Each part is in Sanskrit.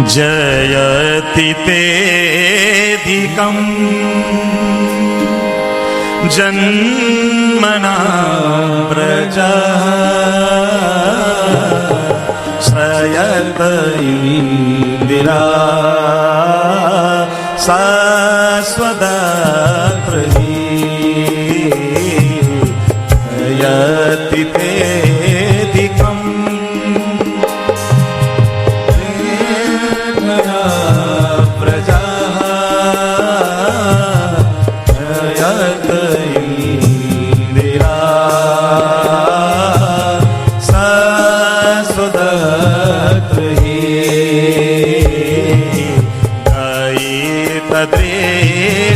जयति तेऽधिकं जन्मना प्रजः श्रयत इंदिरा शाश्वतप्रभि जयति तेऽधिकं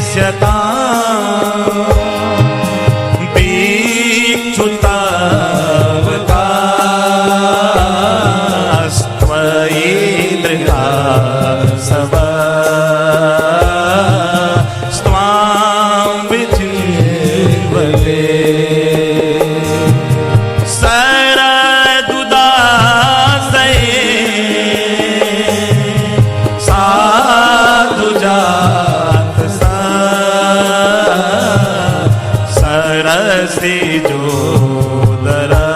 दृश्यता वीक्षुतावतास्त्वयि दृढा सब स्वां विचिन्वते सरसी जोदरा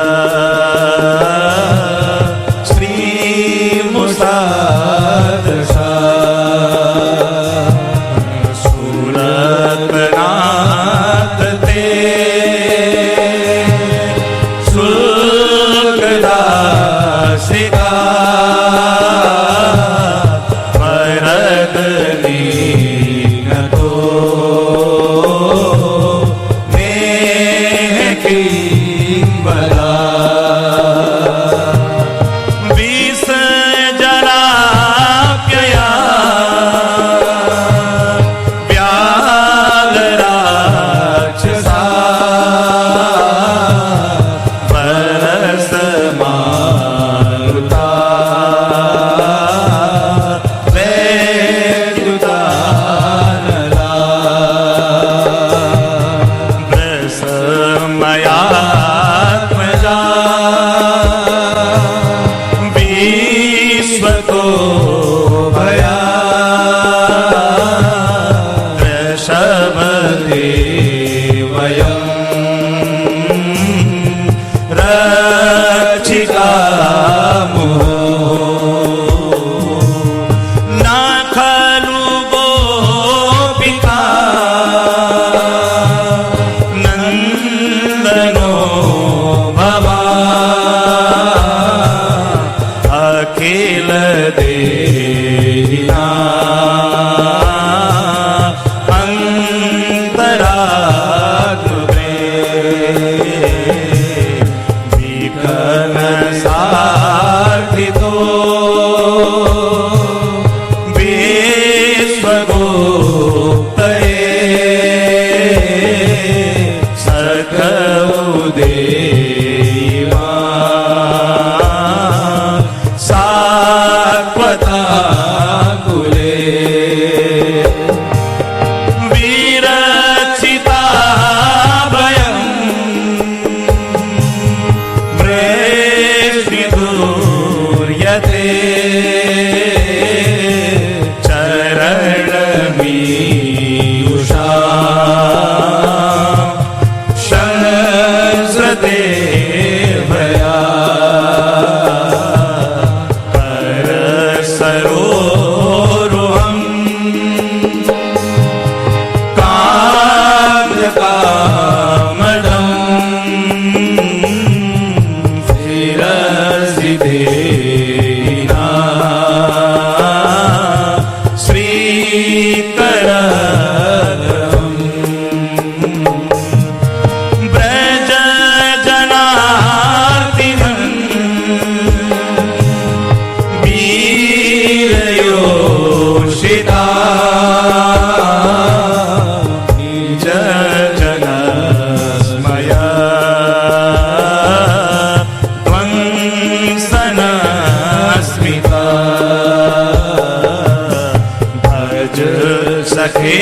श्री मुसादशा सुरतनाथ ते शुल्कदासिका वरदनी सखे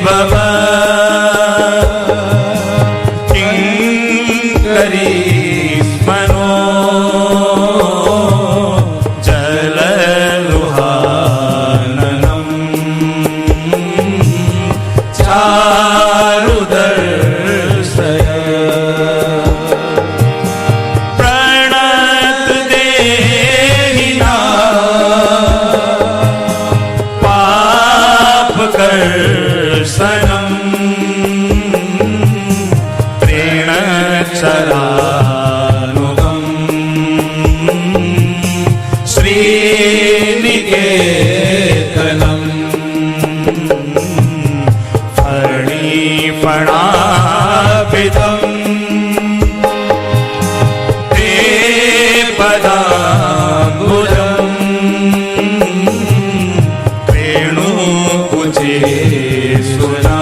भव किंकरी स्मनो जल लुहा निकेतनम् फणिफणापितम् ते पदाम्बुजम् वेणुकुचे सुना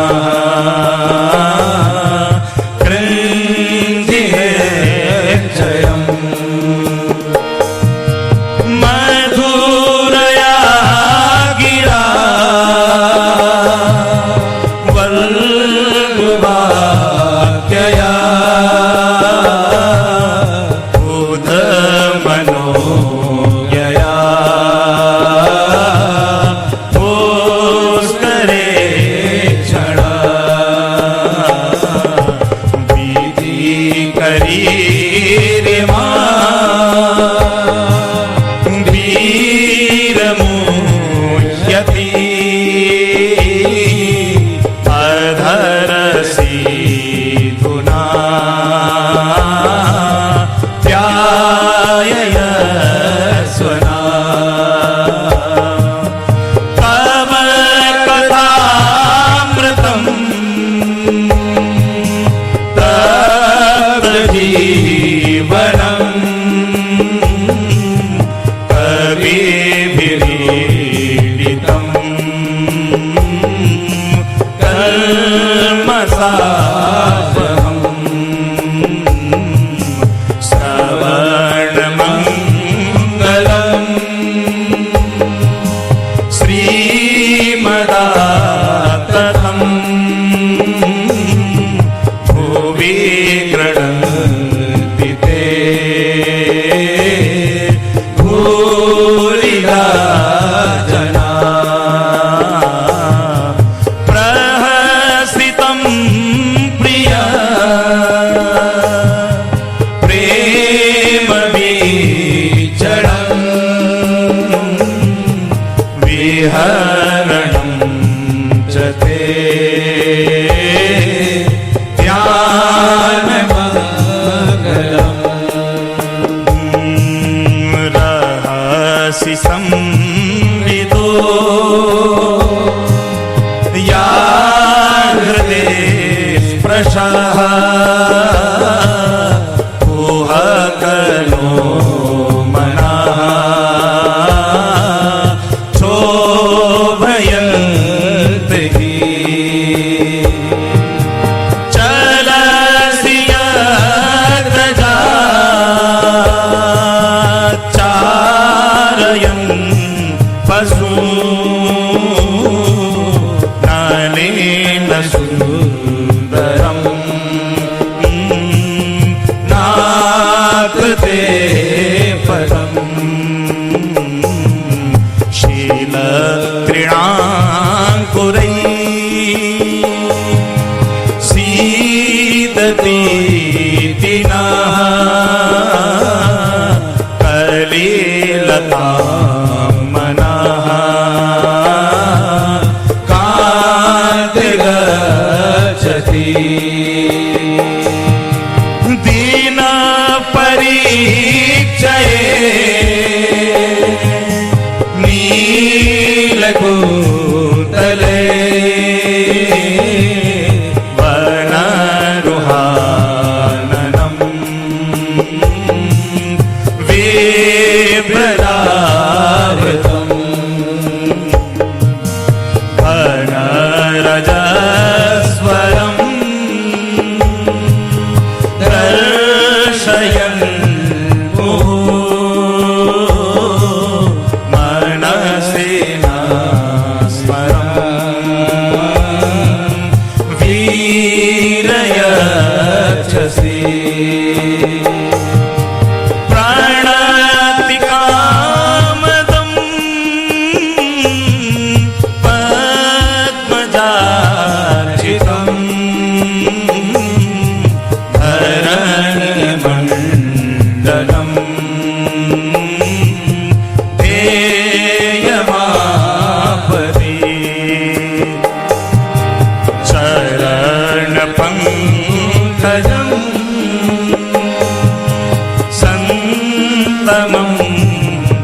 संतमं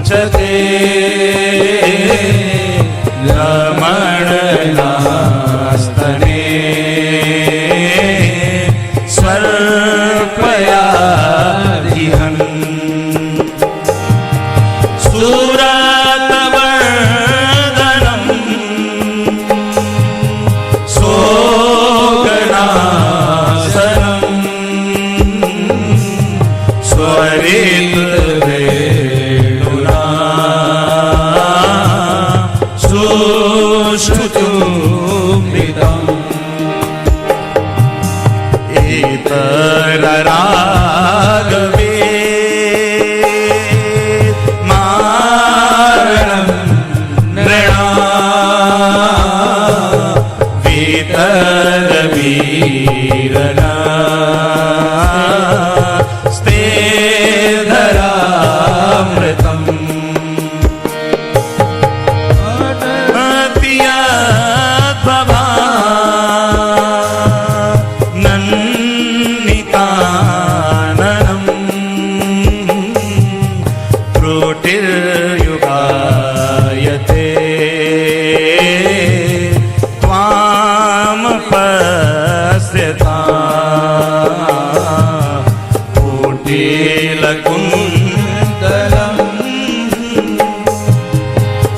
च ते सुरतवर्धनम् सोगनासनम् स्वरितवेणुना सुश्रुतुमृतम् इतररागवे मारणं नृणां वितरवीरना स्तेधरामृतम् त्रुटिर्युगायते त्वामपश्यता कुटिलकुन्तलम्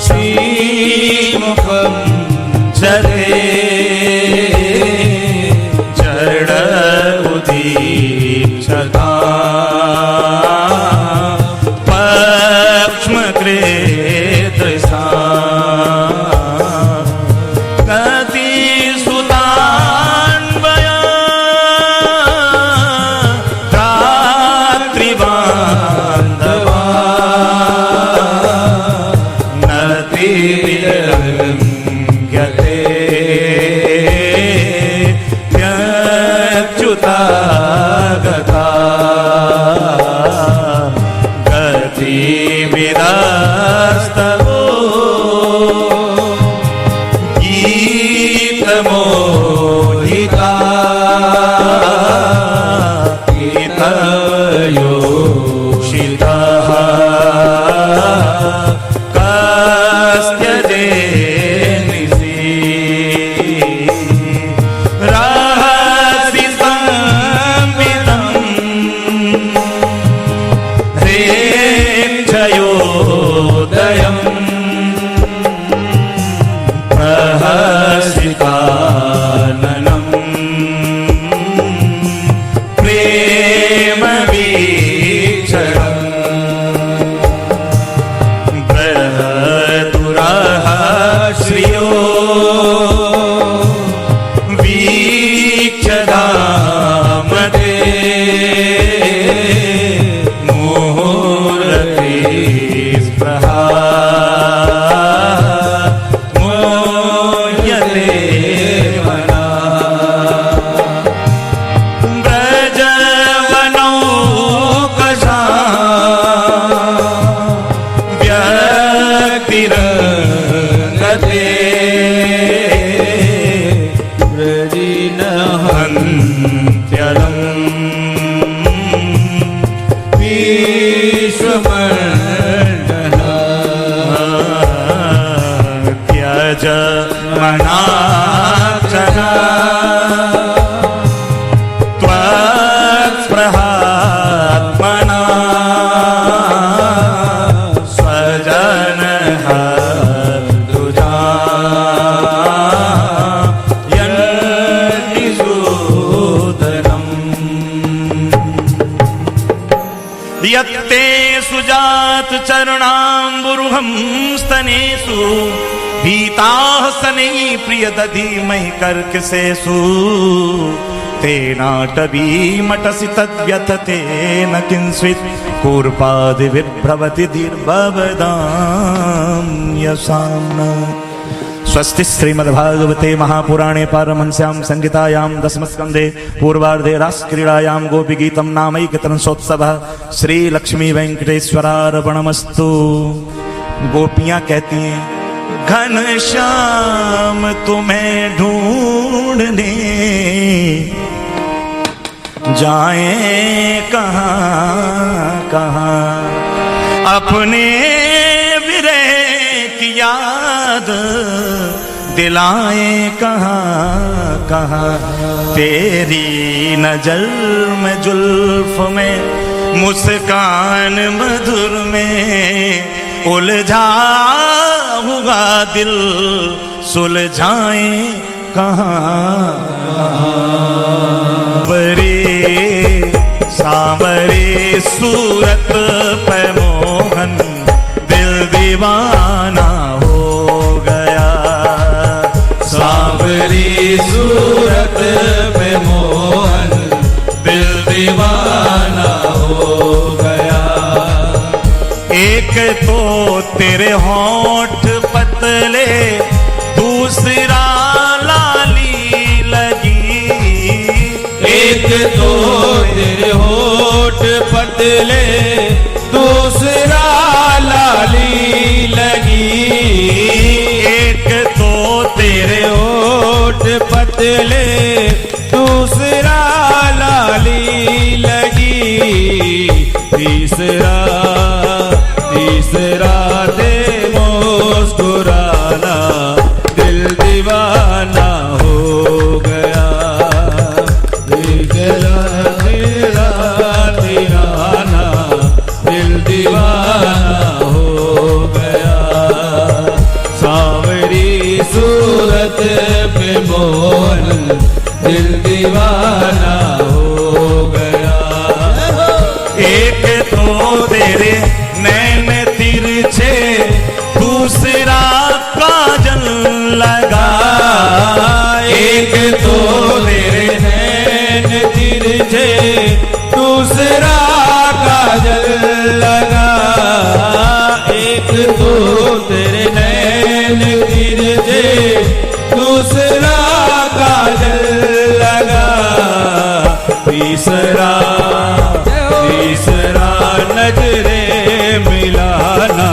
श्रीमुखं जरे जड उदीक्षता पक्ष्मकृतसा गतिसुतान्वया रात्रिबान्धवा नतिर्लङ्घ्यते व्यच्युता गता गतिविदास्तवो गीतमोहिता गीतयोषितः कस्त्यजे निशि रहसि संविदम् ह्रेक्षयोदयम् प्रहसिताननम् प्रेमवीक्षणम् बृहदुरः श्रियो वीक्षदामते स्पृहा मोह्यते मना व्रजवनौकसा व्यक्तिरङ्गते व्रजिनहन्त्यलम् विश्वमण्डला त्यज मनाक्षरा त्वत्स्पृहात्मना स्वजनः दुजा यन्निषूदनम् यत्ते सुजात चरणाम्बुरुहं स्तनेषु भीताः सनैः प्रियदधीमहि कर्कशेषु तेनाटवीमटसि तद्व्यथते न किंचित् कूर्पादिविभ्रवति दीर्घवदां यशाम्ना स्वस्ति श्रीमद्भागवते महापुराणे पारमहंस्यां संहितायां दशमस्कन्धे पूर्वार्धे रासक्रीडायां गोपीगीतं नामैकतरंसोत्सवः श्री लक्ष्मी वेंकटेश्वरार्पणमस्तु। गोपियां कहती हैं घनश्याम तुम्हें ढूंढने जाएं कहाँ कहाँ, अपने विरह की याद दिलाएं कहाँ कहाँ। तेरी नजर में जुल्फ में मुस्कान मधुर में उलझा हुआ दिल सुलझाए कहाँ। सांवरे सूरत पे मोहन दिल दीवाना हो गया। सांवरी सूरत पे मोहन दिल दीवाना हो गया। एक तो तेरे होंठ पतले दूसरा लाली लगी। एक तो तेरे होठ पतले दूसरा लाली लगी। एक तो तेरे होठ पतले दूसरा लाली लगी। तीसरा दे मुस्कुराना दिल दीवाना हो गया। तीसरा तिराना दिल दीवाना हो गया। सांवरी सूरत पे मोहन दिल दीवाना हो गया। एक तो तेरे नैन तिरछे दूसरा काजल लगा। एक तो तेरे नैन तिरछे दूसरा काजल लगा। एक तो तेरे नैन तिरछे दूसरा काजल लगा। तीसरा नजरे मिलाना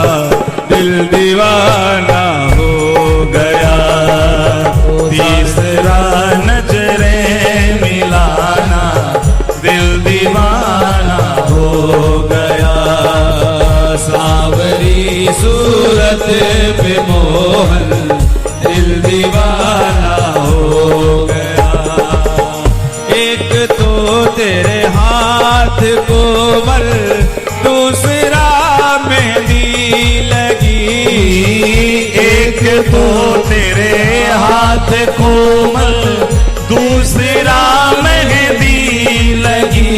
दिल दीवाना हो गया। तीसरा नजरे मिलाना दिल दीवाना हो गया। सांवरी सूरत पे मोहन दिल दीवाना हो गया। एक तो तेरे हाथ कोमल दूसरा मेहंदी लगी। एक तो तेरे हाथ कोमल दूसरा मेहंदी लगी।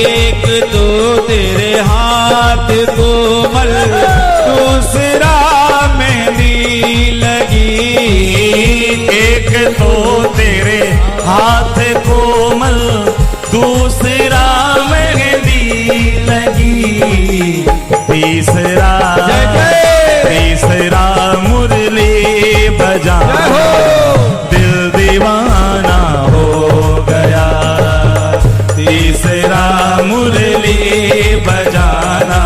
एक तो तेरे हाथ कोमल दूसरा मेहंदी लगी। एक तो तेरे हाथ कोमल दूसरा मेहंदी लगी। तीसरा मुरली बजाना दिल दीवाना हो गया। तीसरा मुरली बजाना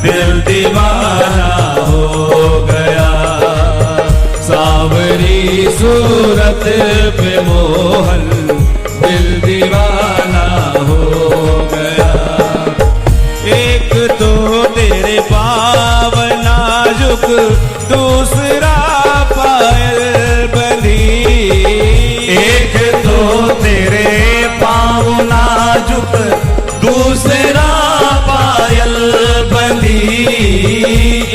दिल दीवाना हो गया। सांवरी सूरत पे मोहन दिल दीवाना हो गया। एक तो तेरे पाँव नाजुक दूसरा पायल बंधी। एक तो तेरे पाँव नाजुक दूसरा पायल बंधी।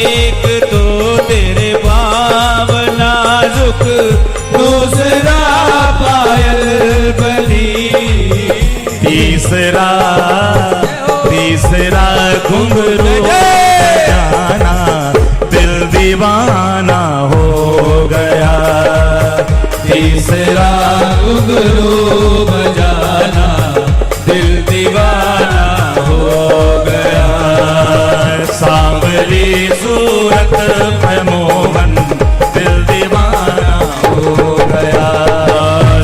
एक तो तेरे पाँव नाजुक दूसरा पायल बंधी। तीसरा घुंघरू बजाना दिल दीवाना हो गया। तीसरा घुंघरू बजाना दिल दीवाना हो गया। सांवली सूरत पे मोहन दिल दीवाना हो गया।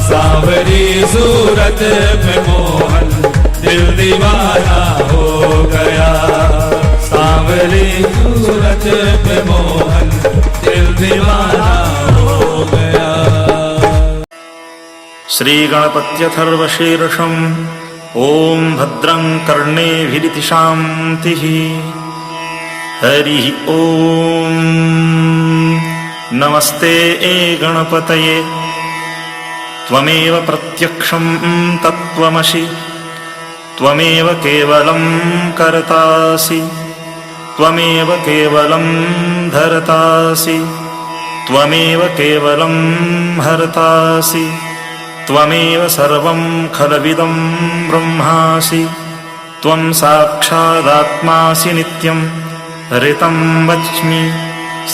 सांवरी सूरत पे मोहन दिल दीवाना हो गया। सांवरी सूरत पे मोहन दिल दीवाना हो गया। श्री गणपत्यथर्वशीर्षम् ओम भद्रं कर्णेभिरिति शान्तिः। हरि ओम नमस्ते गणपतये त्वमेव प्रत्यक्षं तत्त्वमसि त्वमेव केवलं कर्तासि त्वमेव केवलं धर्तासि त्वमेव केवलं हर्तासि त्वमेव सर्वं खलविदं ब्रह्मासि त्वं साक्षादात्मासि नित्यं ऋतं वच्मि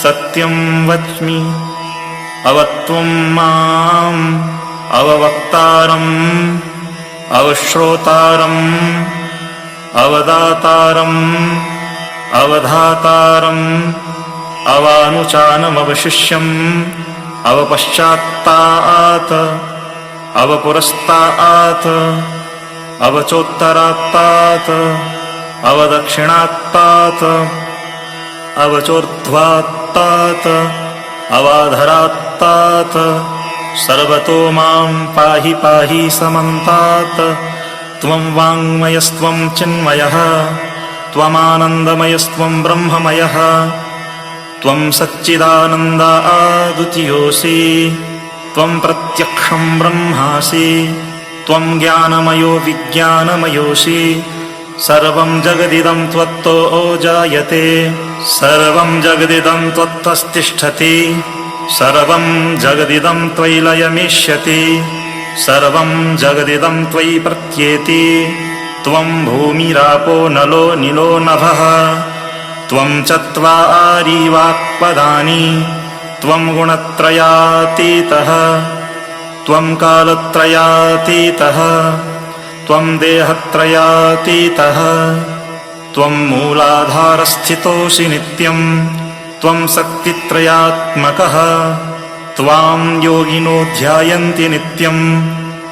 सत्यं वच्मि अवत्वं माम् अववक्तारम् अवश्रोतारम् अवदातारम् अवधातारम् अवानुचानमवशिष्यम् अवपश्चात्तात् अवपुरस्तात् अवचोत्तरात्तात् अवदक्षिणात्तात् अवचोर्ध्वात्तात् अवाधरात्तात् सर्वतो मां पाहि पाहि समन्तात् त्वं वाङ्मयस्त्वं चिन्मयः त्वमानन्दमयस्त्वं ब्रह्ममयः त्वं सच्चिदानन्द अद्वितीयोऽसि त्वं प्रत्यक्षं ब्रह्मासि त्वं ज्ञानमयो विज्ञानमयोऽसि सर्वं जगदिदं त्वत्तो जायते सर्वं जगदिदं त्वत्तस्तिष्ठति सर्वं जगदिदं त्वयि लयमिष्यति सर्वं जगदिदं त्वयि प्रत्येति त्वं भूमिरापो नलो निलो नभः त्वं चत्वारि वाक्पदानि त्वं गुणत्रयातीतः त्वं कालत्रयातीतः त्वं देहत्रयातीतः त्वं मूलाधारस्थितोऽसि नित्यं त्वं शक्तित्रयात्मकः त्वां योगिनो ध्यायन्ति नित्यं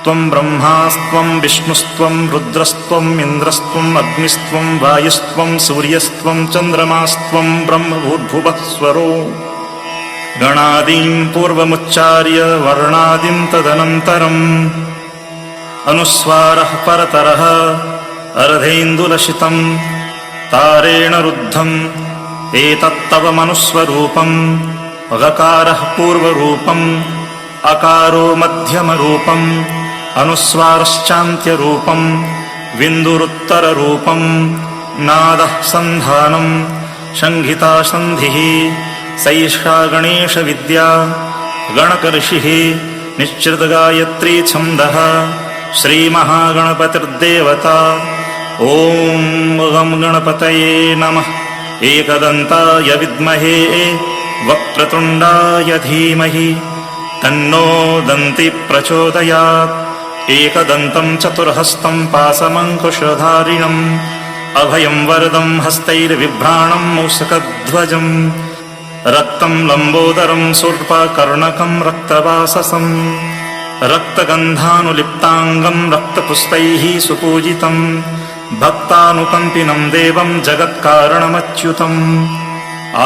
त्वं ब्रह्मास्त्वं विष्णुस्त्वं रुद्रस्त्वम् इन्द्रस्त्वम् अग्निस्त्वं वायुस्त्वं सूर्यस्त्वं चन्द्रमास्त्वं ब्रह्मभूर्भुवः स्वरो गणादीं पूर्वमुच्चार्य वर्णादिं तदनन्तरम् अनुस्वारः परतरः अर्धेन्दुलशितं तारेण रुद्धम् एतत्तव मनुस्वरूपम् गकारः पूर्वरूपम् अकारो मध्यमरूपम् अनुस्वारश्चान्त्यरूपम् बिन्दुरुत्तररूपम् नादः सन्धानम् संहिता सन्धिः सैषा गणेशविद्या गणकऋषिः निश्चितगायत्री छन्दः श्रीमहागणपतिर्देवता ॐ गं गणपतये नमः एकदन्ताय विद्महे वक्रतुण्डाय धीमहि तन्नो दन्ति प्रचोदयात् एकदन्तं चतुर्हस्तं पाशमङ्कुशधारिणम् अभयं वरदं हस्तैर्बिभ्राणं मूषकध्वजम् रक्तं लम्बोदरं शूर्पकर्णकं रक्तवाससं रक्तगन्धानुलिप्ताङ्गं रक्तपुष्पैः सुपूजितं भक्तानुकम्पिनं देवं जगत्कारणमच्युतम्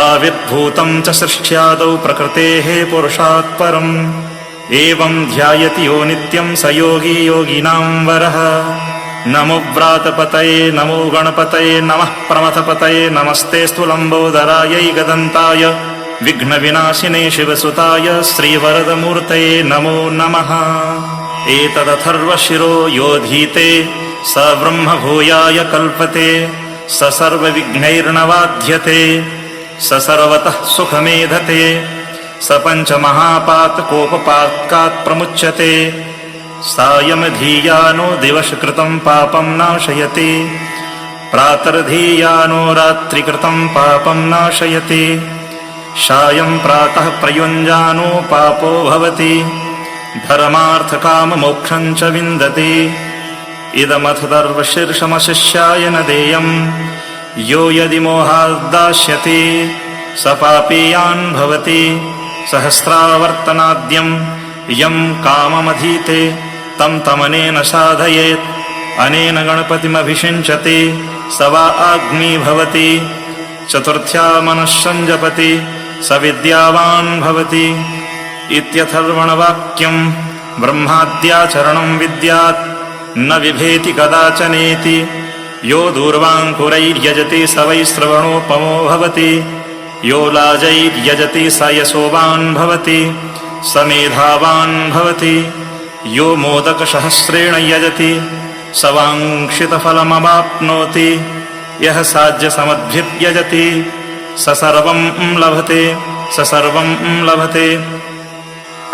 आविर्भूतं च सृष्ट्यादौ प्रकृतेः पुरुषात् परम् एवं ध्यायति यो नित्यं स योगी योगिनां वरः नमो व्रातपतये नमो गणपतये नमः प्रमथपतये नमस्तेऽस्तु लम्बोदरायै गदन्ताय विघ्नविनाशिने शिवसुताय श्रीवरदमूर्तये नमो नमः एतदथर्वशिरो योधीते स ब्रह्मभूयाय कल्पते स सर्वविघ्नैर्नवाध्यते स सर्वतः सुखमेधते स पञ्चमहापातकोपपातकात् प्रमुच्यते सायमधीयानो दिवसकृतं पापं नाशयति प्रातर्धीयानो रात्रिकृतं पापं नाशयति सायं प्रातः प्रयुञ्जानो पापो भवति धर्मार्थकाममोक्षं च विन्दति इदमथ दर्वशीर्षमशिष्याय न देयम् यो यदि मोहाद्दास्यति स पापीयान् भवति सहस्रावर्तनाद्यं यं काममधीते तं तमनेन साधयेत् अनेन गणपतिमभिषिञ्चति स वा अग्नि भवति चतुर्थ्या मनःसंजपति स विद्यावान् भवति इत्यथर्वणवाक्यं ब्रह्माद्याचरणं विद्यात् न बिभेति कदाचनेति यो दूर्वाङ्कुरैर्यजति स वै श्रवणोपमो भवति यो लाजैर्यजति स यशोवान् भवति स मेधावान् भवति यो मोदकसहस्रेण यजति स वाञ्छितफलमवाप्नोति यः साज्यसमद्भिर्यजति स सर्वं लभते स सर्वं लभते।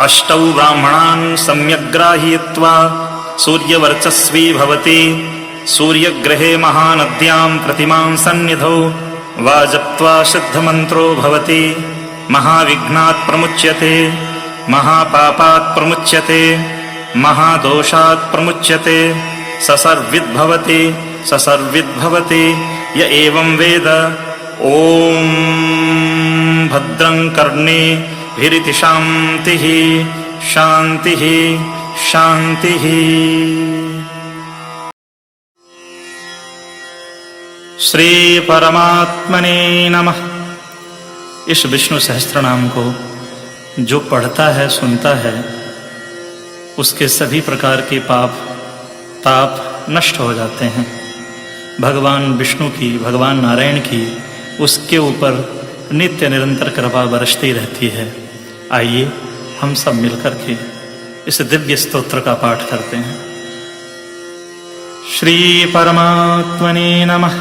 अष्टौ ब्राह्मणान् सम्यग्राहीत्वा सूर्यवर्चस्वी भवति। सूर्यग्रहे महानद्यां प्रतिमां सन्निधौ वा जप्त्वा सिद्धमन्त्रो भवति। महाविघ्नात् प्रमुच्यते, महापापात् प्रमुच्यते, महादोषात् प्रमुच्यते। स सर्विद्भवति स सर्विद्भवति य एवं वेद। ॐ भद्रं कर्णेभिरिति शान्तिः शान्तिः शान्तिः। श्री परमात्मने नमः। इस विष्णु सहस्त्रनाम को जो पढ़ता है, सुनता है, उसके सभी प्रकार के पाप ताप नष्ट हो जाते हैं। भगवान विष्णु की, भगवान नारायण की उसके ऊपर नित्य निरंतर कृपा बरसती रहती है। आइए हम सब मिलकर के इस दिव्य स्तोत्र का पाठ करते हैं। श्री परमात्मने नमः।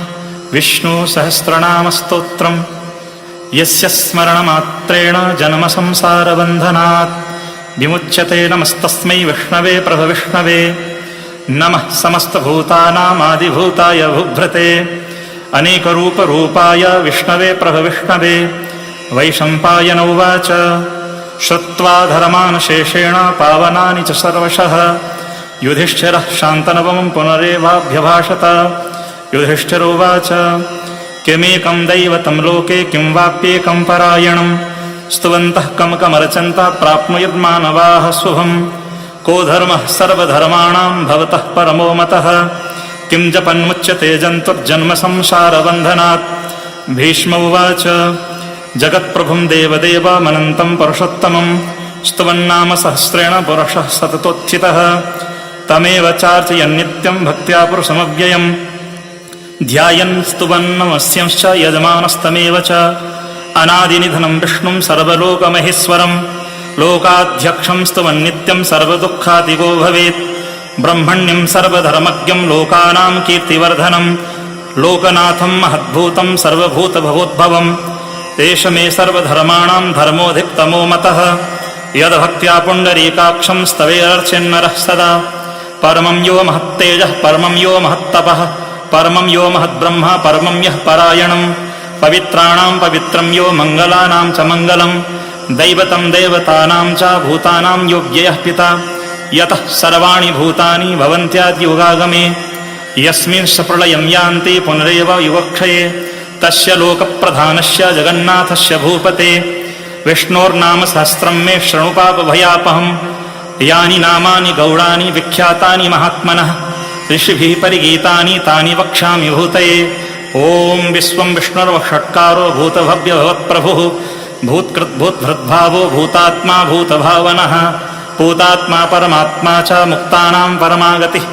विष्णु सहस्रनाम स्तोत्रम् यस्य स्मरणमात्रेण जन्म संसार बन्धनात् विमुच्यते। नमस्तस्मै विष्णवे प्रभविष्णवे। नमः समस्तभूतानामादिभूताय भूभृते अनेकरूपरूपाय विष्णवे प्रभविष्णवे। वैशम्पायन उवाच श्रुत्वा धर्मान् शेषेण पावनानि च सर्वशः युधिष्ठिरः शान्तनवं पुनरेवाभ्यभाषत। युधिष्ठिरोवाच किमेकं दैवतं लोके किं वाप्येकं परायणं स्तुवन्तः कमकमर्चन्तः प्राप्नुयुर्मानवाः शुभम्। को धर्मः सर्वधर्माणां भवतः परमो मतः किं जपन्मुच्यते जन्तुर्जन्म संसारबन्धनात्। भीष्म उवाच जगत्प्रभुं देवदेवमनन्तं पुरुषोत्तमं स्तुवन्नाम सहस्रेण पुरुषः सततोत्थितः। तमेव चार्चयन्नित्यं भक्त्या पुरुषमव्ययम् ध्यायन् स्तुवन्नमस्यंश्च यजमानस्तमेव च। अनादिनिधनं विष्णुं सर्वलोकमहेश्वरं लोकाध्यक्षं स्तुवन्नित्यं सर्वदुःखातिगो भवेत्। ब्रह्मण्यं सर्वधर्मज्ञं लोकानां कीर्तिवर्धनं लोकनाथं महद्भूतं सर्वभूतभवोद्भवम्। एष मे सर्वधर्माणां धर्मोऽधिकतमो मतः यद्भक्त्या पुण्डरीकाक्षं स्तवेर्चेन्नरः सदा। परमं यो महत्तेजः परमं यो महत्तपः परमं यो महद्ब्रह्म परमं यः परायणं। पवित्राणां पवित्रं यो मङ्गलानां च मङ्गलं दैवतं देवतानां च भूतानां यो व्ययः पिता। यतः सर्वाणि भूतानि भवन्त्याद्युगागमे यस्मिन् प्रलयं यान्ति पुनरेव युगक्षये तस्य लोकप्रधानस्य जगन्नाथस्य भूपते। विष्णोर्नाम सहस्रं मे शृणु पापभयापहम् यानि नामानि गौणानि विख्यातानि महात्मनः ऋषिभिः परिगीतानि तानि वक्ष्यामि भूतये। ॐ विश्वं विष्णुर्वषट्कारो भूतभव्यभवत्प्रभुः भूत्कृद्भूतभृद्भावो भूतात्मा भूतभावनः भूतात्मा परमात्मा च मुक्तानां परमागतिः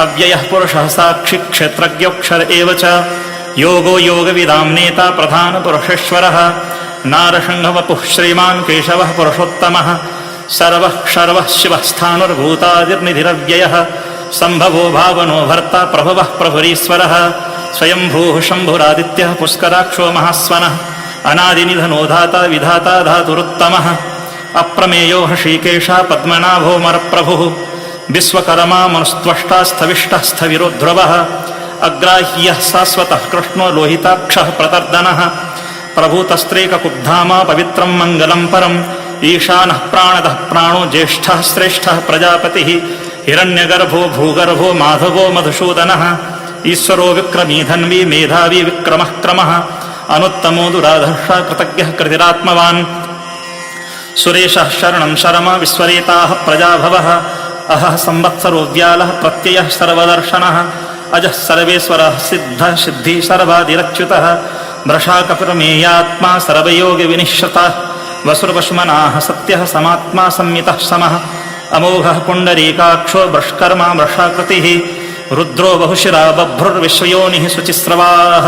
अव्ययः पुरुषः साक्षी क्षेत्रज्ञोऽक्षर एव च योगो योगविदां नेता प्रधानपुरुषेश्वरः नारसिंहवपुः श्रीमान् केशवः पुरुषोत्तमः सर्वः शर्वः शिवः स्थाणुर्भूतादिर्निधिरव्ययः सम्भवो भावनो भर्ता प्रभवः प्रभुरीश्वरः स्वयंभूः शम्भुरादित्यः पुष्कराक्षो महास्वनः अनादिनिधनो धाता विधाता धातुरुत्तमः अप्रमेयो हृषीकेशः पद्मनाभो मरप्रभुः विश्वकर्मा मनुस्त्वष्टा स्थविष्टः स्थविरो ध्रुवः अग्राह्यः शाश्वतः कृष्णो लोहिताक्षः प्रतर्दनः प्रभूतस्त्रेककुब्धामा पवित्रं मङ्गलं परम् ईशानः प्राणदः प्राणो ज्येष्ठः श्रेष्ठः प्रजापतिः हिरण्यगर्भो भूगर्भो माधवो मधुसूदनः ईश्वरो विक्रमी धन्वी मेधावी विक्रमः क्रमः अनुत्तमो दुराधर्षः कृतज्ञः कृतिरात्मवान् सुरेशः शरणं शर्म विश्वरेताः प्रजाभवः अहः संवत्सरो व्यालः प्रत्ययः सर्वदर्शनः अजः सर्वेश्वरः सिद्धः सिद्धिः सर्वादिरच्युतः वृषाकपिर्मेयात्मा सर्वयोगविनिश्रितः वसुर्वशुमनाः सत्यः समात्मा संमितः समः अमोघः पुण्डरीकाक्षो वृष्कर्मा वृषाकृतिः रुद्रो बहुशिरा बभ्रुर्विश्वयोनिः शुचिस्रवाः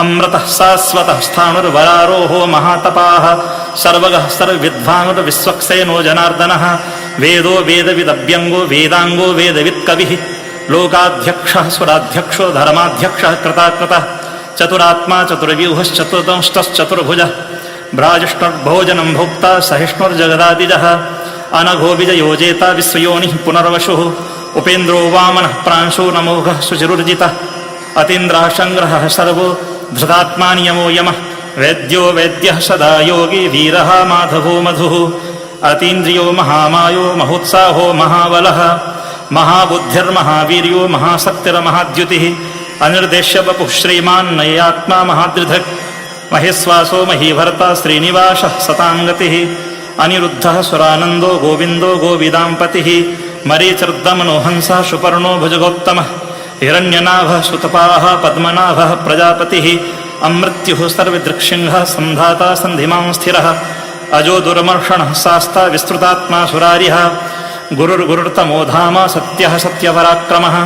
अमृतः शाश्वतः स्थाणुर्वरारोहो महातपाः सर्वगः सर्वविद्वानुर्विश्वक्सेनो जनार्दनः वेदो वेदविदव्यङ्गो वेदाङ्गो वेदवित्कविः लोकाध्यक्षः सुराध्यक्षो धर्माध्यक्षः कृताकृतः चतुरात्मा चतुर्व्यूहश्चतुर्दंष्टश्चतुर्भुजः भ्राजिष्णुर्भोजनं भोक्ता सहिष्णुर्जगदादिजः अनघो विजयोजेता विश्वयोनिः पुनर्वसुः उपेन्द्रो वामनः प्रांशो नमोघः सुचिरुर्जितः अतीन्द्रः संग्रहः सर्वो धृतात्मा नियमो यमः वेद्यो वेद्यः सदा योगी वीरः माधवो मधुः अतीन्द्रियो महामायो महोत्साहो महाबलः महाबुद्धिर्महावीर्यो महाशक्तिर्महाद्युतिः अनिर्देश्य वपुः श्रीमान् नयात्मा महादृधक् महेश्वासो महीभर्ता श्रीनिवासः सताङ्गतिः अनिरुद्धः सुरानन्दो गोविन्दो गोविदाम्पतिः मरीचिर्दमनो हंसः सुपर्णो भुजगोत्तमः हिरण्यनाभः सुतपाः पद्मनाभः प्रजापतिः अमृत्युः सर्वदृक्सिंहः सन्धाता सन्धिमां स्थिरः अजो दुर्मर्षणः शास्ता विस्तृतात्मा सुरारिः गुरुर्गुरुर्तमो धाम सत्यः सत्यपराक्रमः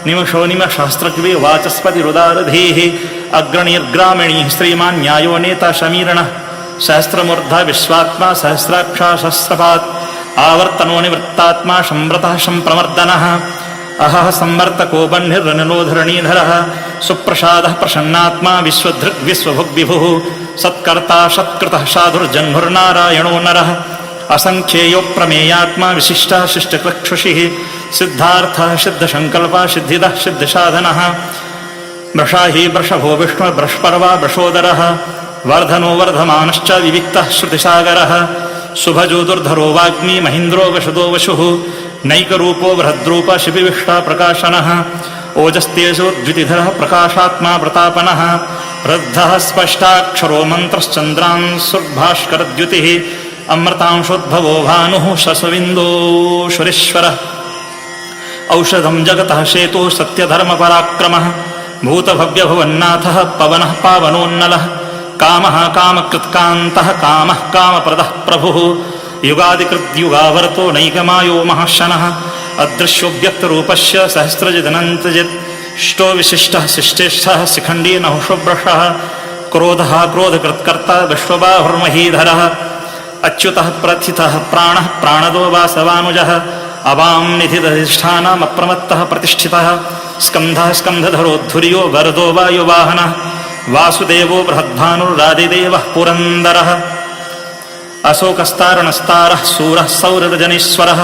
निमिषो निमिषास्त्रज्ञे वाचस्पतिरुदारधीः अग्रणीर्ग्रामिणीः श्रीमान् न्यायो नेता शमीरणः सहस्रमूर्धा विश्वात्मा सहस्राक्षा सहस्रपात् आवर्तनो निवृत्तात्मा संव्रतः संप्रमर्दनः अहः संवर्तको बह्निर्निलोधरणीधरः सुप्रसादः प्रसन्नात्मा विश्वधृग् विश्वभुग्विभुः सत्कर्ता सत्कृतः साधुर्जह्नुर्नारायणो नरः असंख्येयो प्रमेयात्मा विशिष्टः शिष्टकृक्षुषिः सिद्धार्थः सिद्धसङ्कल्पः सिद्धिदः सिद्धसाधनः वृषाही वृषभो विष्णुर्वृषपर्वा वृषोदरः वर्धनो वर्धमानश्च विविक्तः श्रुतिसागरः शुभजो दुर्धरो वाग्मी महीन्द्रो वशदो वशुः नैकरूपो बृहद्रूप शिपिविष्टा प्रकाशनः ओजस्तेजो द्वितिधरः प्रकाशात्मा प्रतापनः वृद्धः स्पष्टाक्षरो मन्त्रश्चन्द्रान् सुर्भास्करद्युतिः अमृतांशोद्भवो भानुः शशविन्दोश्वरेश्वरः औषधं जगतः सेतुः सत्यधर्मपराक्रमः भूतभव्यभुवन्नाथः पवनः पावनोन्नलः कामः कामकृत्कान्तः कामः कामप्रदः प्रभुः युगादिकृद्युगावर्तो नैकमायो महाशनः अदृश्योऽव्यक्तरूपस्य सहस्रजिदनन्तजित् ष्टो विशिष्टः शिष्टेष्ठः शिखण्डी नहुषवृषः क्रोधः क्रोधकृत्कर्ता विश्वबाहुर्महीधरः अच्युतः प्रथितः प्राणः प्राणदो वासवानुजः अवां निधिदधिष्ठानमप्रमत्तः प्रतिष्ठितः स्कन्धः स्कन्धधरोद्धुर्यो वरदो वायुवाहनः वासुदेवो बृहद्भानुरादिदेवः पुरन्दरः अशोकस्तारणस्तारः शूरः सौरजनीश्वरः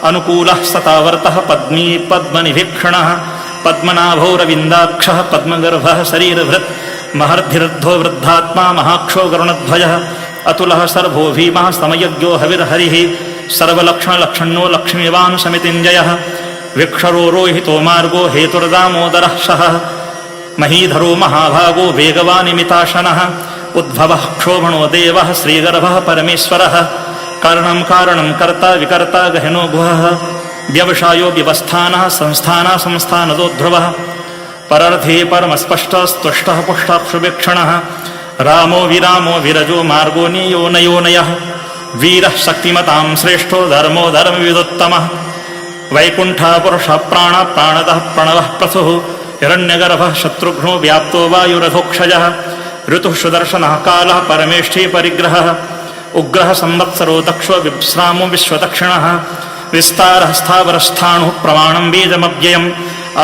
अनुकूलः सतावर्तः पद्मी पद्मनिभीक्षणः पद्मनाभौरविन्दाक्षः पद्मगर्भः शरीरभृत् महर्धिर्द्धो वृद्धात्मा महाक्षो गरुणध्वजः अतुलः सर्वो भीमः समयज्ञो हविर्हरिः सर्वलक्षणलक्षण्यो लक्ष्मीवान् समितिञ्जयः विक्षरो रोहितो मार्गो हेतुर्दामोदरः शहः महीधरो महाभागो वेगवानिमिताशनः उद्भवः क्षोभणो देवः श्रीगर्भः परमेश्वरः कारणं कारणं कर्ता विकर्ता गहनो गुहः व्यवसायो व्यवस्थानः संस्थानः संस्थानदो ध्रुवः परर्थे परमस्पष्टस्तुष्टः पुष्टाक्षुवीक्षणः रामो विरामो विरजो मार्गो नियोनयोनयः वीरः शक्तिमतां श्रेष्ठो धर्मो धर्मविदुत्तमः वैकुण्ठः पुरुषः प्राणः प्राणदः प्रणवः प्रसुः हिरण्यगर्भः शत्रुघ्नो व्याप्तो वायुरथोक्षजः ऋतुः सुदर्शनः कालः परमेष्ठी परिग्रहः उग्रः संवत्सरो दक्षो विश्रामो विश्वदक्षिणः विस्तारः स्थावरस्थाणुः प्रमाणं बीजमव्ययम्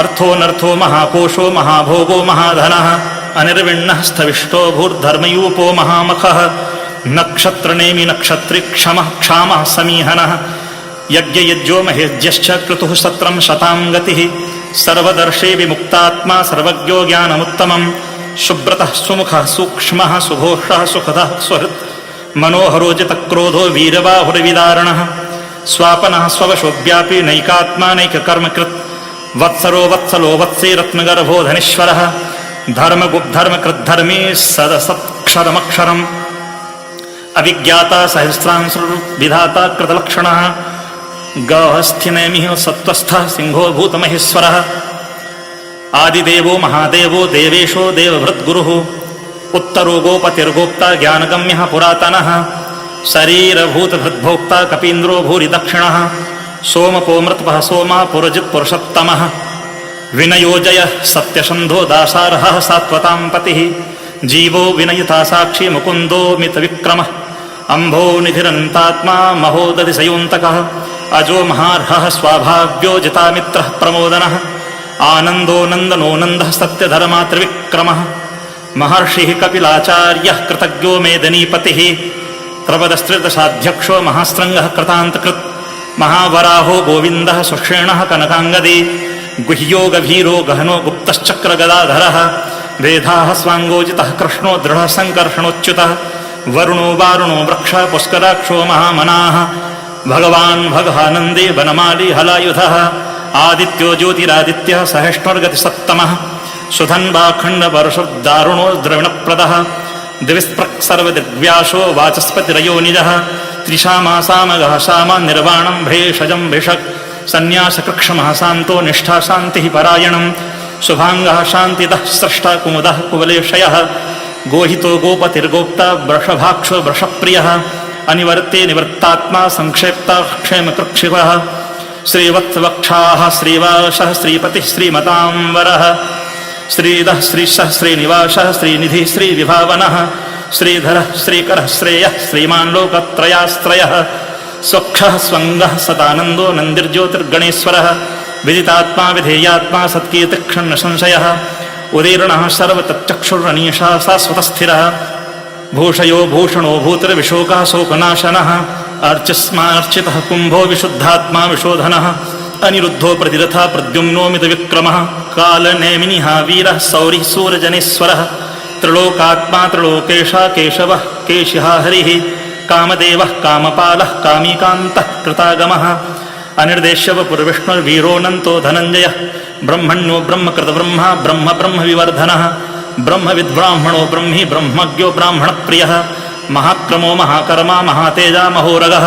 अर्थोऽनर्थो महाकोशो महाभोगो महाधनः अनिर्विण्णः स्थविष्टो भूर्धर्मयूपो महामखः नक्षत्रनेमि नक्षत्री क्षमः क्षामः समीहनः यज्ञयज्ञो महेज्यश्च क्रतुः सत्रं शतां गतिः सर्वदर्शे विमुक्तात्मा सर्वज्ञो ज्ञानमुत्तमम् शुभ्रतः सुमुखः सूक्ष्मः सुघोषः सुखदः सुहृत् मनोहरो जितक्रोधो वीरबाहुर्विदारणः स्वापनः स्ववशोव्यापी नैकात्मा नैककर्मकृत् वत्सरो वत्सलो वत्से रत्नगर्भो धनीश्वरः धर्मकृद्धर्मी सदसत्क्षरमक्षरम् अविज्ञाता सहस्रांशविधाता कृतलक्षणः गहस्थिनेमिः सत्त्वस्थः सिंहो भूतमहेश्वरः आदिदेवो महादेवो देवेशो देवभृद्गुरुः उत्तरो गोपतिर्गोप्ता ज्ञानगम्यः पुरातनः शरीरभूतभृद्भोक्ता कपीन्द्रो भूरि दक्षिणः सोमपो मृतपः सोमा पुरजित् पुरुषोत्तमः विनयोजयः सत्यसन्धो दासार्हः सात्वतां पतिः जीवो विनयिता साक्षी मुकुन्दो मितविक्रमः अम्भो निधिरन्तात्मा महोदधिसयोऽन्तकः अजो महार्हः स्वाभाव्यो जितामित्रः प्रमोदनः आनन्दो नन्दनो नन्दः सत्यधर्मा त्रिविक्रमः महर्षिः कपिलाचार्यः कृतज्ञो मेदनीपतिः त्रयोदशत्रिदशाध्यक्षो महास्रङ्गः कृतान्तकृत् महावराहो गोविन्दः सुषेणः कनकाङ्गदी गुह्यो गभीरो गहनो गुप्तश्चक्रगदाधरः वेदाः स्वाङ्गोजितः कृष्णो दृढः सङ्कर्षणोच्युतः वरुणो वारुणो वृक्षः पुष्कराक्षो महामनाः भगवान् भगवानन्दे वनमाली हलायुधः आदित्यो ज्योतिरादित्यः सहेष्णुर्गतिसत्तमः सुधन्वाखण्डवर्षदारुणो द्रविणप्रदः दिविस्पृक् सर्वदिग्व्यासो वाचस्पतिरयोनिजः त्रिशामासामगः सामा निर्वाणं भेषजं भिषक् सन्न्यासकृक्षमः शान्तो निष्ठा शान्तिः परायणं शुभाङ्गः शान्तिदः स्रष्टा कुमुदः कुवलेशयः गोहितो गोपतिर्गोप्ता वृषभाक्षो वृषप्रियः अनिवर्ते निवृत्तात्मा संक्षेप्ता क्षेमकृक्षिपः श्रीवत्सवक्षाः श्रीवासः श्रीपतिः श्रीमतांवरः श्रीधः श्रीशः श्रीनिवासः श्रीनिधिः श्रीविभावनः श्रीधरः श्रीकरः श्रेयः श्रीमान् लोकत्रयाश्रयः स्वक्षः स्वङ्गः सदानन्दो नन्दिर्ज्योतिर्गणेश्वरः विदितात्मा विधेयात्मा सत्कीर्तिक्षण्णसंशयः उदीर्णः सर्वतच्चक्षुरनीशः शाश्वतस्थिरः भूषयो भूषणो भूतिर्विशोकः शोकनाशनः अर्चिस्मार्चितः कुम्भो विशुद्धात्मा विशोधनः अनिरुद्धो प्रतिरथा प्रद्युम्नोमितविक्रमः कालनेमिनिः वीरः सौरिः सूरजनेश्वरः त्रिलोकात्मा त्रिलोकेशः केशवः केशिः हरिः कामदेवः कामपालः कामीकान्तः कृतागमः अनिर्देश्यवपुर्विष्णुर्वीरोऽनन्तो धनञ्जयः ब्रह्मण्यो ब्रह्मकृतब्रह्मा ब्रह्म ब्रह्मविवर्धनः ब्रह्मविद्ब्राह्मणो ब्रह्मी ब्रह्मज्ञो ब्राह्मणप्रियः महाक्रमो महाकर्मा महातेजा महोरगः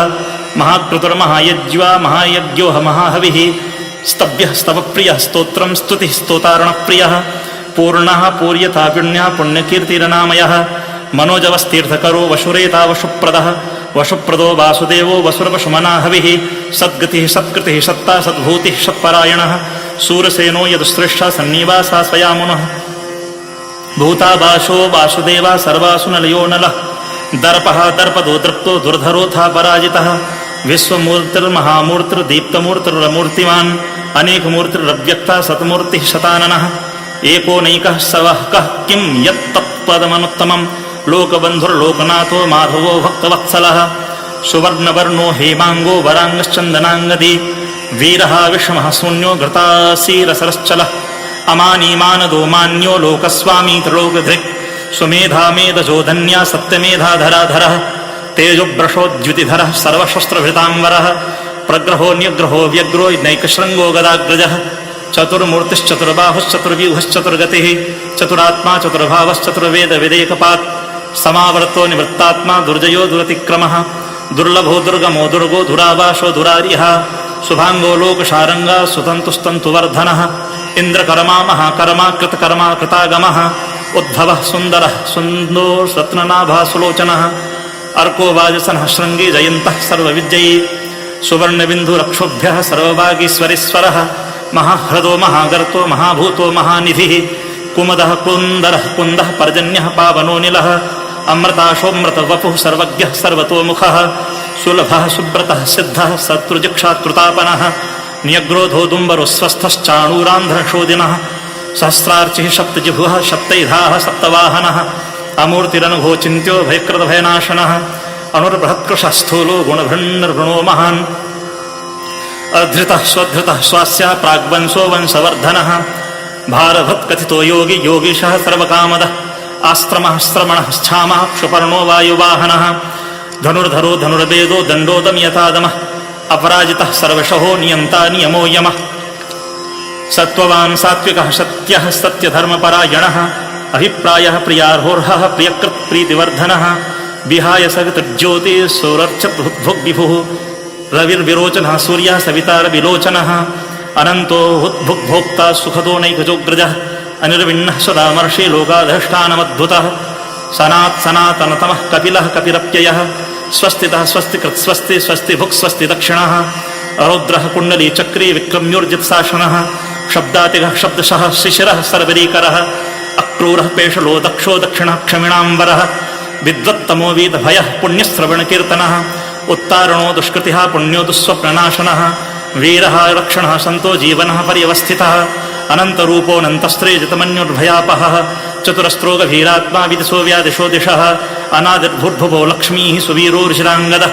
महाकृतुर्महायज्वा महायज्ञो महाहविः स्तभ्यः स्तवप्रियः स्तोत्रं स्तुतिः स्तोतारणप्रियः पूर्णः पूर्यतापिण्यः पुण्यकीर्तिरनामयः मनोजवस्तीर्थकरो वशुरेता वशुप्रदः वशुप्रदो वासुदेवो वसुरपशुमना हविः सद्गतिः सत्कृतिः सत्ता सद्भूतिः सत्परायणः सूरसेनो यदुश्रेष्ठा सन्निवासा स्वयामुनः भूताभाषो वासुदेवा सर्वासु नलयो नलः दर्पः दर्पदो दृप्तो दुर्धरोथा पराजितः विश्वमूर्तिर्महामूर्तिर्दीप्तमूर्तिर्मूर्तिमान् अनेकमूर्तिरव्यक्ता सतमूर्तिः शताननः एको नैकः सवः कः किं यत्तत्पदमनुत्तमं लोकबन्धुर्लोकनाथो माधवो भक्तवत्सलः सुवर्णवर्णो हेमाङ्गो वराङ्गश्चन्दनाङ्गदी वीरः विषमः शून्यो घृतासीरसरश्चलः अमानीमानदो मान्यो लोकस्वामी त्रिलोकधृक् स्वमेधा मेधजो धन्या सत्यमेधाधराधरः तेजोभ्रशोद्युतिधरः सर्वशस्त्रभृताम्बरः प्रग्रहो न्यग्रहो व्यग्रो नैकशृङ्गो गदाग्रजः चतुर्मूर्तिश्चतुर्बाहुश्चतुर्व्यूहश्चतुर्गतिः चतुरात्मा चतुर्भावश्चतुर्वेदविदेकपात् समावर्तो निवृत्तात्मा दुर्जयो दुरतिक्रमः दुर्लभो दुर्गमो दुर्गो दुरावासो दुरारिः शुभाङ्गो लोकशारङ्गा सुतन्तुस्तन्तुवर्धनः इन्द्रकर्मा महाकर्मा कृतकर्मा कृतागमः उद्धवः सुन्दरः सुन्दो रत्ननाभः सुलोचनः अर्को वाजसनः शृङ्गी जयन्तः सर्वविजयी सुवर्णबिन्दुरक्षोभ्यः सर्वभागीश्वरेश्वरः महाह्रदो महागर्तो महाभूतो महानिधिः कुमदः कुन्दरः कुन्दः पर्जन्यः पावनोनिलः अमृताशोऽमृतवपुः सर्वज्ञः सर्वतोमुखः सुलभः सुब्रतः सिद्धः शत्रुजिक्षात्रुतापनः न्यग्रोधोदुम्बरो स्वस्थश्चाणूरान्ध्रशोदिनः सहस्रार्चिः सप्तजिभुः सप्तैधाः सप्तवाहनः अमूर्तिरनुभोचिन्त्यो भयकृतभयनाशनः अणुर्बृहत्कृशः स्थूलो गुणभृन्नर्गुणो महान् अधृतः स्वधृतः स्वास्यः प्राग्वंशो वंशवर्धनः भारभृत्कथितो योगी योगीशः सर्वकामदः आस्त्रमः श्रमणः श्चामः क्षुपर्णो वायुवाहनः धनुर्धरो धनुर्वेदो दण्डोदमयतादमः अपराजितः सर्वशहो नियन्ता नियमो यमः सत्त्ववान् सात्विकः सत्यः सत्यधर्मपरायणः अभिप्रायः प्रियार्होर्हः प्रियकृत्प्रीतिवर्धनः विहाय सवितज्योतिः सौरर्चद्भुग्विभुः रविर्विरोचनः सूर्यः सवितारविलोचनः अनन्तो हुद्भुग्भोक्ता सुखदो नैकजोग्रजः अनिर्विण्णः सदामर्षि लोकाधिष्ठानमद्भुतः सनातनतमः कपिलः कपिरप्ययः स्वस्तितः स्वस्तिकृत् स्वस्ति स्वस्ति भुक् स्वस्ति दक्षिणः रौद्रः कुण्डली चक्री विक्रम्योर्जितशासनः शब्दातिगः शब्दशः शिशिरः सर्वरीकरः अक्रूरः पेशलो दक्षो दक्षिणः क्षमिणाम्बरः विद्वत्तमो वीतभयः पुण्यश्रवणकीर्तनः उत्तारणो दुष्कृतिः पुण्यो दुःस्वप्ननाशनः वीरः रक्षणः सन्तो जीवनः पर्यवस्थितः अनन्तरूपोऽनन्तस्त्रेजितमन्युर्भयापहः चतुरस्त्रो गभीरात्मा विदिशो व्यादिशो दिशः अनादिर्भूर्भुवो लक्ष्मीः सुवीरो ऋषिराङ्गदः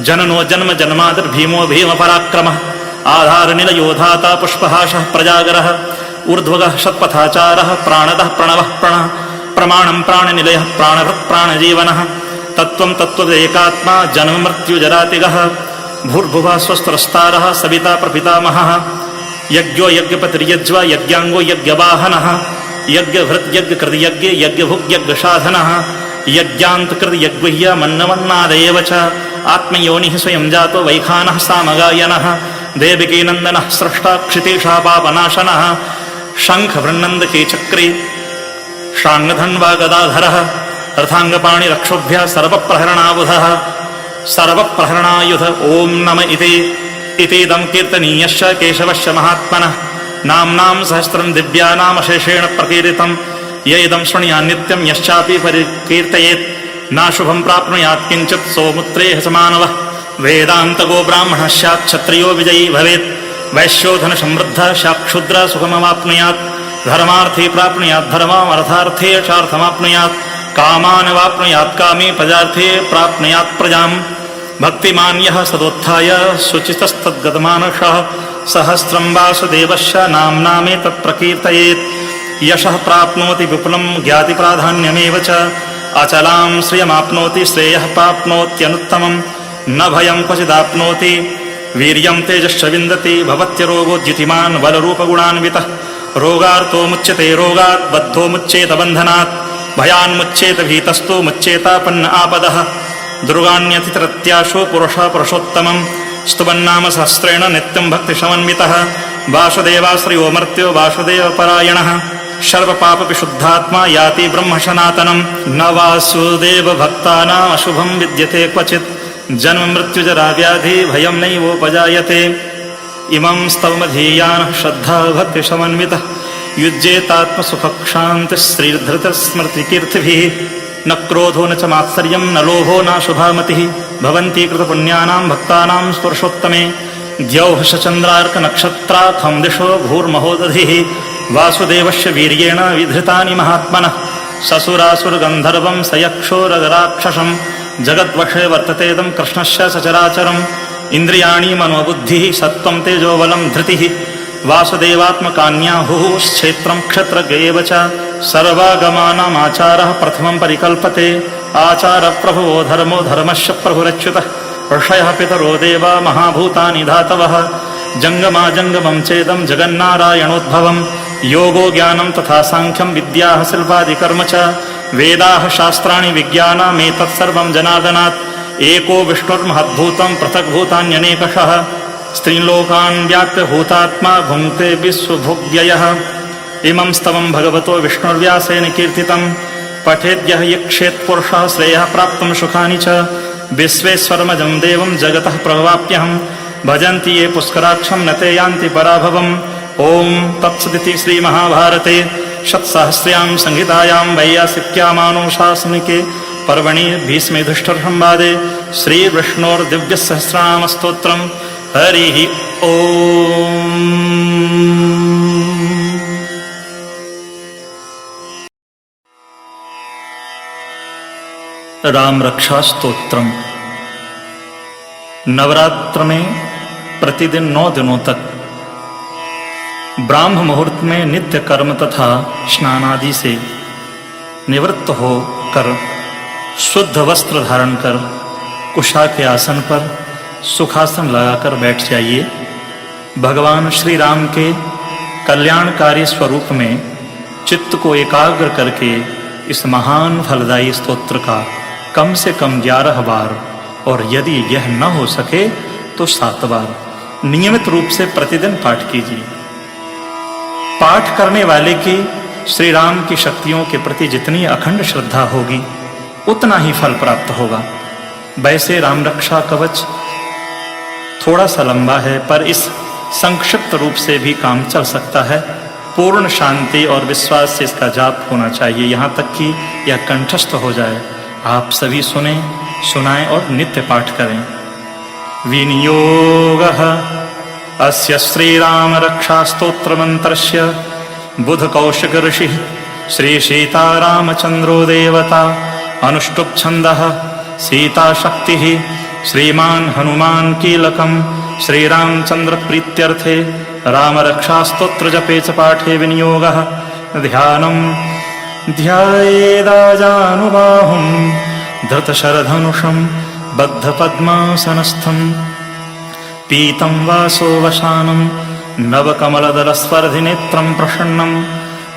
जननो जन्म जन्मादिर्भीमो भीमपराक्रमः आधारनिलयो धाता पुष्पहासः प्रजागरः ऊर्ध्वगः षट्पथाचारः प्राणदः प्रणवः प्रणः प्रमाणं प्राणनिलयः प्राणभृत् प्राणजीवनः तत्त्वं तत्त्वदेकात्मा जन्ममृत्युजरातिगः भूर्भुवः स्वस्त्रस्तारः सविता प्रपितामहः यज्ञो यज्ञपतिर्यज्वा यज्ञाङ्गो यज्ञवाहनः यज्ञभृद्यज्ञकृतयज्ञ यज्ञभुग्यज्ञसाधनः यज्ञान्तकृतयज्ञह्य मन्नमन्नादेव च आत्मयोनिः स्वयं जातो वैखानः सामगायनः देविकीनन्दनः स्रष्टा क्षितीशा पापनाशनः शङ्खवृन्नन्दके चक्रे शाङ्गधन्वा गदाधरः रथाङ्गपाणिरक्षोभ्यः सर्वप्रहरणाबुधः सर्वप्रहरणायुध ॐ नम इतीदं कीर्तनीयश्च केशवस्य महात्मनः नाम्नां सहस्रं दिव्यानामशेषेण प्रकीर्तितं य इदं शृणुयात् नित्यं यश्चापि परिकीर्तयेत् नाशुभं प्राप्नुयात् किञ्चित् सौमुत्रेह समानवः वेदान्तगो ब्राह्मणः स्यात् क्षत्रियो विजयी भवेत् वैश्यो धनसमृद्धः स्यात् क्षुद्रः सुखमवाप्नुयात् धर्मार्थे प्राप्नुयात् धर्ममर्थार्थे चार्थमाप्नुयात् कामान् वाप्नुयात् कामे प्रजार्थे प्राप्नुयात् प्रजां भक्तिमान् यः सदोत्थाय शुचितस्तद्गतमानसः सहस्रं वासुदेवस्य नाम्नामेतत् प्रकीर्तयेत् यशः प्राप्नोति विपुलं ज्ञातिप्राधान्यमेव च अचलां श्रियमाप्नोति श्रेयः प्राप्नोत्यनुत्तमं न भयं क्वचिदाप्नोति वीर्यं तेजश्च विन्दति भवत्यरोगोद्युतिमान् बलरूपगुणान्वितः रोगार्तो मुच्यते रोगात् बद्धो मुच्येत बन्धनात् भयान्मुच्येत भीतस्तु मुच्येतापन्न आपदः दुर्गाण्यतितरत्याशो पुरुषः पुरुषोत्तमं स्तुवन्नाम सहस्रेण नित्यं भक्तिसमन्वितः वासुदेवाश्रयो मर्त्यो वासुदेवपरायणः सर्वपापविशुद्धात्मा याति ब्रह्मसनातनं न वासुदेव भक्तानाम् अशुभं विद्यते क्वचित् जन्म मृत्युजरा व्याधि भयं नैवोपजायते इमं स्तवमधीयानः श्रद्धा भक्तिसमन्वितः युज्येतात्मसुखक्षान्तिश्रीधृतस्मृतिकीर्तिभिः न क्रोधो न च मात्सर्यं न लोभो न शुभामतिः भवन्ति कृतपुण्यानां भक्तानां स्पर्शोत्तमे द्यौः शचन्द्रार्कनक्षत्राखं दिशो भूर्महोदधिः वासुदेवस्य वीर्येण विधृतानि महात्मनः ससुरासुरगन्धर्वं सयक्षोरगराक्षसं जगद्वशे वर्ततेदं कृष्णस्य सचराचरम् इन्द्रियाणि मनोबुद्धिः सत्त्वं तेजोबलं धृतिः वासुदेवात्मकान्याहुः क्षेत्रं क्षत्रज्ञ एव च सर्वागमानामाचारः प्रथमं परिकल्पते आचारप्रभवो धर्मो धर्मस्य प्रभुरच्युतः ऋषयः पितरो देवा महाभूतानि धातवः जङ्गमाजङ्गमं चेदं जगन्नारायणोद्भवं योगो ज्ञानं तथा साङ्ख्यं विद्याः शिल्पादिकर्म च वेदाः शास्त्राणि विज्ञानमेतत्सर्वं जनार्दनात् एको विष्णुर्महद्भूतं पृथग्भूतान्यनेकशः स्त्रीलोकान् व्याप्य भूतात्मा भुङ्क्ते विश्वभुग्व्ययः इमं स्तवं भगवतो विष्णुर्व्यासेन कीर्तितं पठेद्यः यक्षेत्पुरुषः श्रेयः प्राप्तं सुखानि च विश्वेश्वरमजं देवं जगतः प्रभवाप्यहं भजन्ति ये पुष्कराक्षं न ते यान्ति पराभवम् ॐ तत्सदिति श्रीमहाभारते शतसहस्र्यां संहितायां वैयासिक्यामानुशासनिके पर्वणि भीष्मयुधिष्ठिरसंवादे श्रीविष्णोर्दिव्यसहस्रनामस्तोत्रं हरिः ओम्। राम रक्षा स्तोत्रम। नवरात्र में प्रतिदिन 9 दिनों तक ब्राह्म मुहूर्त में नित्य कर्म तथा स्नान आदि से निवृत्त होकर शुद्ध वस्त्र धारण कर कुशा के आसन पर सुखासन लगाकर बैठ जाइए। भगवान श्री राम के कल्याणकारी स्वरूप में चित्त को एकाग्र करके इस महान फलदायी स्तोत्र का कम से कम 11 बार और यदि यह न हो सके तो 7 बार नियमित रूप से प्रतिदिन पाठ कीजिए। पाठ करने वाले की श्री राम की शक्तियों के प्रति जितनी अखंड श्रद्धा होगी उतना ही फल प्राप्त होगा। वैसे राम रक्षा कवच थोड़ा सा लंबा है पर इस संक्षिप्त रूप से भी काम चल सकता है। पूर्ण शांति और विश्वास से इसका जाप होना चाहिए, यहाँ तक कि यह कंठस्थ हो जाए। आप सभी सुने, सुनाएं और नित्य पाठ करें। विनियोगः अस्य श्रीराम रक्षा स्तोत्र मंत्रस्य बुध कौशिक ऋषि श्री सीतारामचन्द्रो देवता अनुष्टुप् छन्दः सीता शक्तिः श्रीमान् हनुमान् कीलकम् श्रीरामचन्द्र प्रीत्यर्थे रामरक्षास्तोत्र जपे च पाठे विनियोगः ध्यानम् ध्यायेदाजानुबाहुम् धृतशरधनुषम् बद्धपद्मासनस्थम् पीतं वासोवशानम् नवकमलदलस्पर्धिनेत्रं प्रसन्नं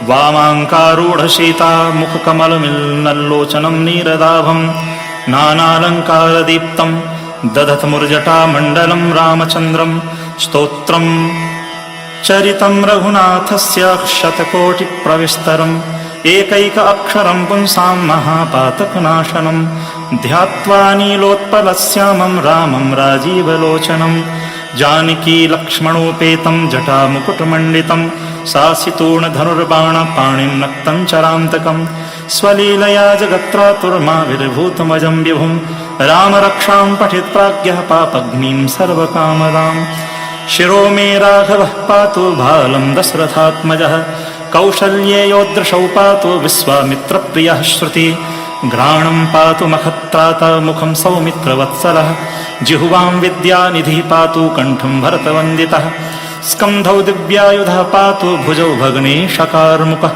वामाङ्कारूढसीता मुखकमलमिलल्लोचनं नीरदाभं नानालङ्कारदीप्तं दधतमुर्जटामण्डलं रामचन्द्रं स्तोत्रं चरितं रघुनाथस्य शतकोटिप्रविस्तरम् एकैक अक्षरं पुंसां महापातकनाशनं ध्यात्वा नीलोत्पलश्यामं रामं राजीवलोचनं जानकी लक्ष्मणोपेतं जटामुकुटमण्डितं सासितूर्णधनुर्बाणपाणिं नक्तं चरान्तकं स्वलीलया जगत्रातुर्माविर्भूतमजं विभुं रामरक्षां पठित् प्राज्ञः पापग्निं सर्वकामदाम् शिरो मे राघवः पातु भालं दशरथात्मजः कौशल्येयोदृशौ पातु विश्वामित्रप्रियः श्रुति घ्राणं पातु मखत्राता मुखं सौमित्रवत्सलः जिह्वां विद्यानिधिः पातु कण्ठं भरतवन्दितः स्कन्धौ दिव्यायुधः पातु भुजौ भग्नेशकार्मुकः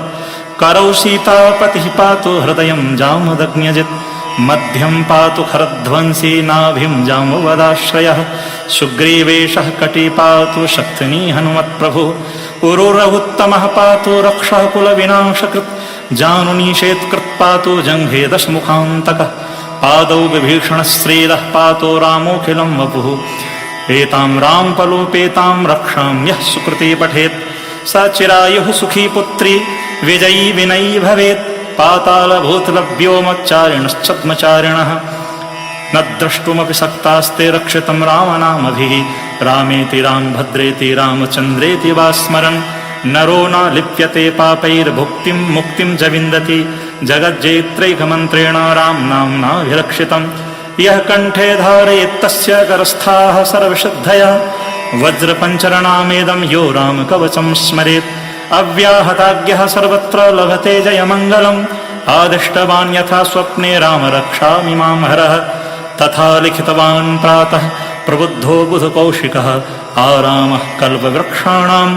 करौ सीतापतिः पातु हृदयं जामदग्न्यजित् मध्यं पातु खरध्वंसी नाभिं जाम्बवदाश्रयः सुग्रीवेशः कटी पातु शक्तिनी हनुमत्प्रभुः उरुरहुत्तमः पातु रक्षः कुलविनाशकृत् जानुनीशेत्कृत् पातु जङ्घे दशमुखान्तकः पादौ विभीषणश्रीदः पातु रामोऽखिलं वपुः एतां रामपलोपेतां रक्षां यः सुकृती पठेत् स चिरायुः सुखी पुत्री विजयी विनयी भवेत् पातालभूतलव्योमच्चारिणश्छद्मचारिणः न द्रष्टुमपि सक्तास्ते रक्षितं रामनामभिः रामेति रामभद्रेति रामचन्द्रेति वा स्मरन् नरो न लिप्यते पापैर्भुक्तिं मुक्तिं च विन्दति जगज्जेत्रैकमन्त्रेण रामनाम्नाभिरक्षितं यः कण्ठे धारयेत्तस्य करस्थाः सर्वसिद्धया वज्रपञ्चरणामेदं यो रामकवचं स्मरेत् अव्याहताज्ञः सर्वत्र लभते जयमङ्गलम् आदिष्टवान् यथा स्वप्ने रामरक्षामिमां हरः तथा लिखितवान् प्रातः प्रबुद्धो बुधकौशिकः आरामः कल्पवृक्षाणां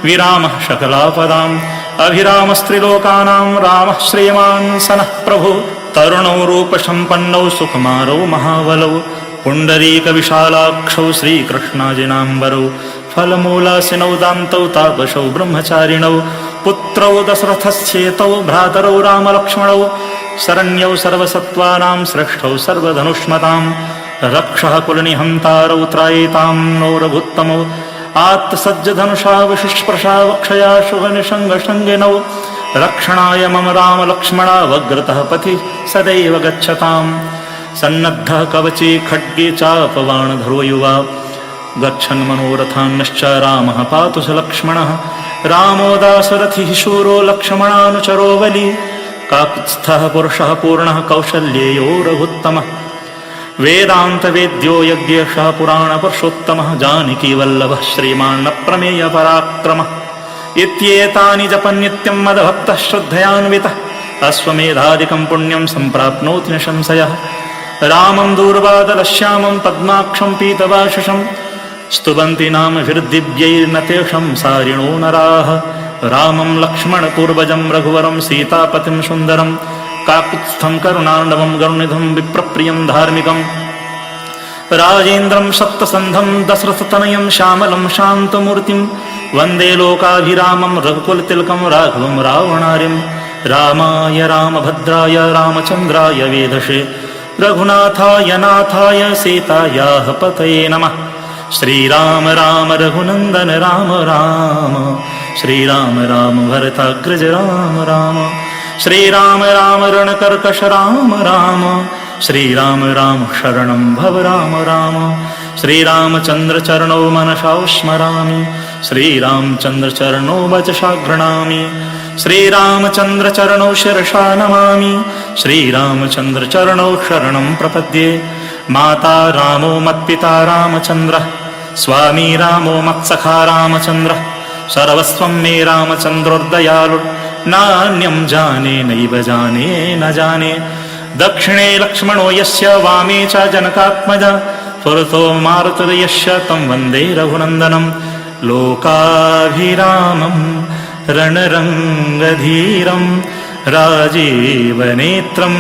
विरामः सकलापदाम् अभिरामस्त्रिलोकानां रामः श्रीमान् सनः प्रभुः तरुणौ रूपसम्पन्नौ सुकुमारौ महाबलौ पुण्डरीकविशालाक्षौ श्रीकृष्णाजिनाम्बरौ फलमूलासिनौ दान्तौ तापसौ ब्रह्मचारिणौ पुत्रौ दशरथस्येतौ भ्रातरौ रामलक्ष्मणौ शरण्यौ सर्वसत्त्वानां श्रेष्ठौ सर्वधनुष्मतां रक्षः कुलनिहन्तारौ त्रायेतां नो रघुत्तमौ आत्तसज्जधनुषा विशिष्प्रशा वक्षया शुभनिषङ्गशङ्गिनौ रक्षणाय मम रामलक्ष्मणा वग्रतः पथि सदैव गच्छताम् सन्नद्धः कवची खड्गे चापबाणधरो युवा गच्छन् मनोरथान्नश्च रामः पातु स लक्ष्मणः रामो दाशरथिः शूरो लक्ष्मणानुचरो बली काकुत्स्थः पुरुषः पूर्णः कौशल्येयो रघुत्तमः वेदान्तवेद्यो यज्ञेशः पुराणपुरुषोत्तमः जानकीवल्लभः श्रीमान्नप्रमेयपराक्रमः इत्येतानि जपन्नित्यं मदभक्तः श्रद्धयान्वितः अश्वमेधादिकं पुण्यं सम्प्राप्नोति न संशयः रामं दूर्वादलश्यामं पद्माक्षं पीतवाशसं स्तुवन्ति नामभिर्दिव्यैर्न तेषं सारिणो नराः रामं लक्ष्मणपूर्वजं रघुवरं सीतापतिं सुन्दरं काकुत्स्थं करुणार्णवं गरुणिधं विप्रप्रियं धार्मिकं राजेन्द्रं सप्तसन्धं दशरथतनयं श्यामलं शान्तमूर्तिं वन्दे लोकाभिरामं रघुकुलतिलकं राघवं रावणारिं रामाय रामभद्राय रामचन्द्राय वेधसे रघुनाथाय नाथाय सीतायाः पतये नमः श्रीराम राम रघुनन्दन राम राम श्रीराम राम भरताग्रज राम राम श्रीराम राम रणकर्कश राम राम श्रीराम राम शरणं भव राम राम श्रीरामचन्द्रचरणौ मनसा स्मरामि श्रीरामचन्द्रचरणौ वचसा गृह्णामि श्रीरामचन्द्रचरणौ शिरसा नमामि श्रीरामचन्द्रचरणौ शरणं प्रपद्ये माता रामो मत्पिता रामचन्द्रः स्वामी रामो मत्सखा रामचन्द्रः सर्वस्वं मे रामचन्द्रोर्दयालु नान्यं जाने नैव जाने न जाने। दक्षिणे लक्ष्मणो यस्य वामे च जनकात्मजा पुरतो मारुतिर्यस्य तं वन्दे रघुनन्दनं। लोकाभिरामं रणरङ्गधीरं राजीवनेत्रं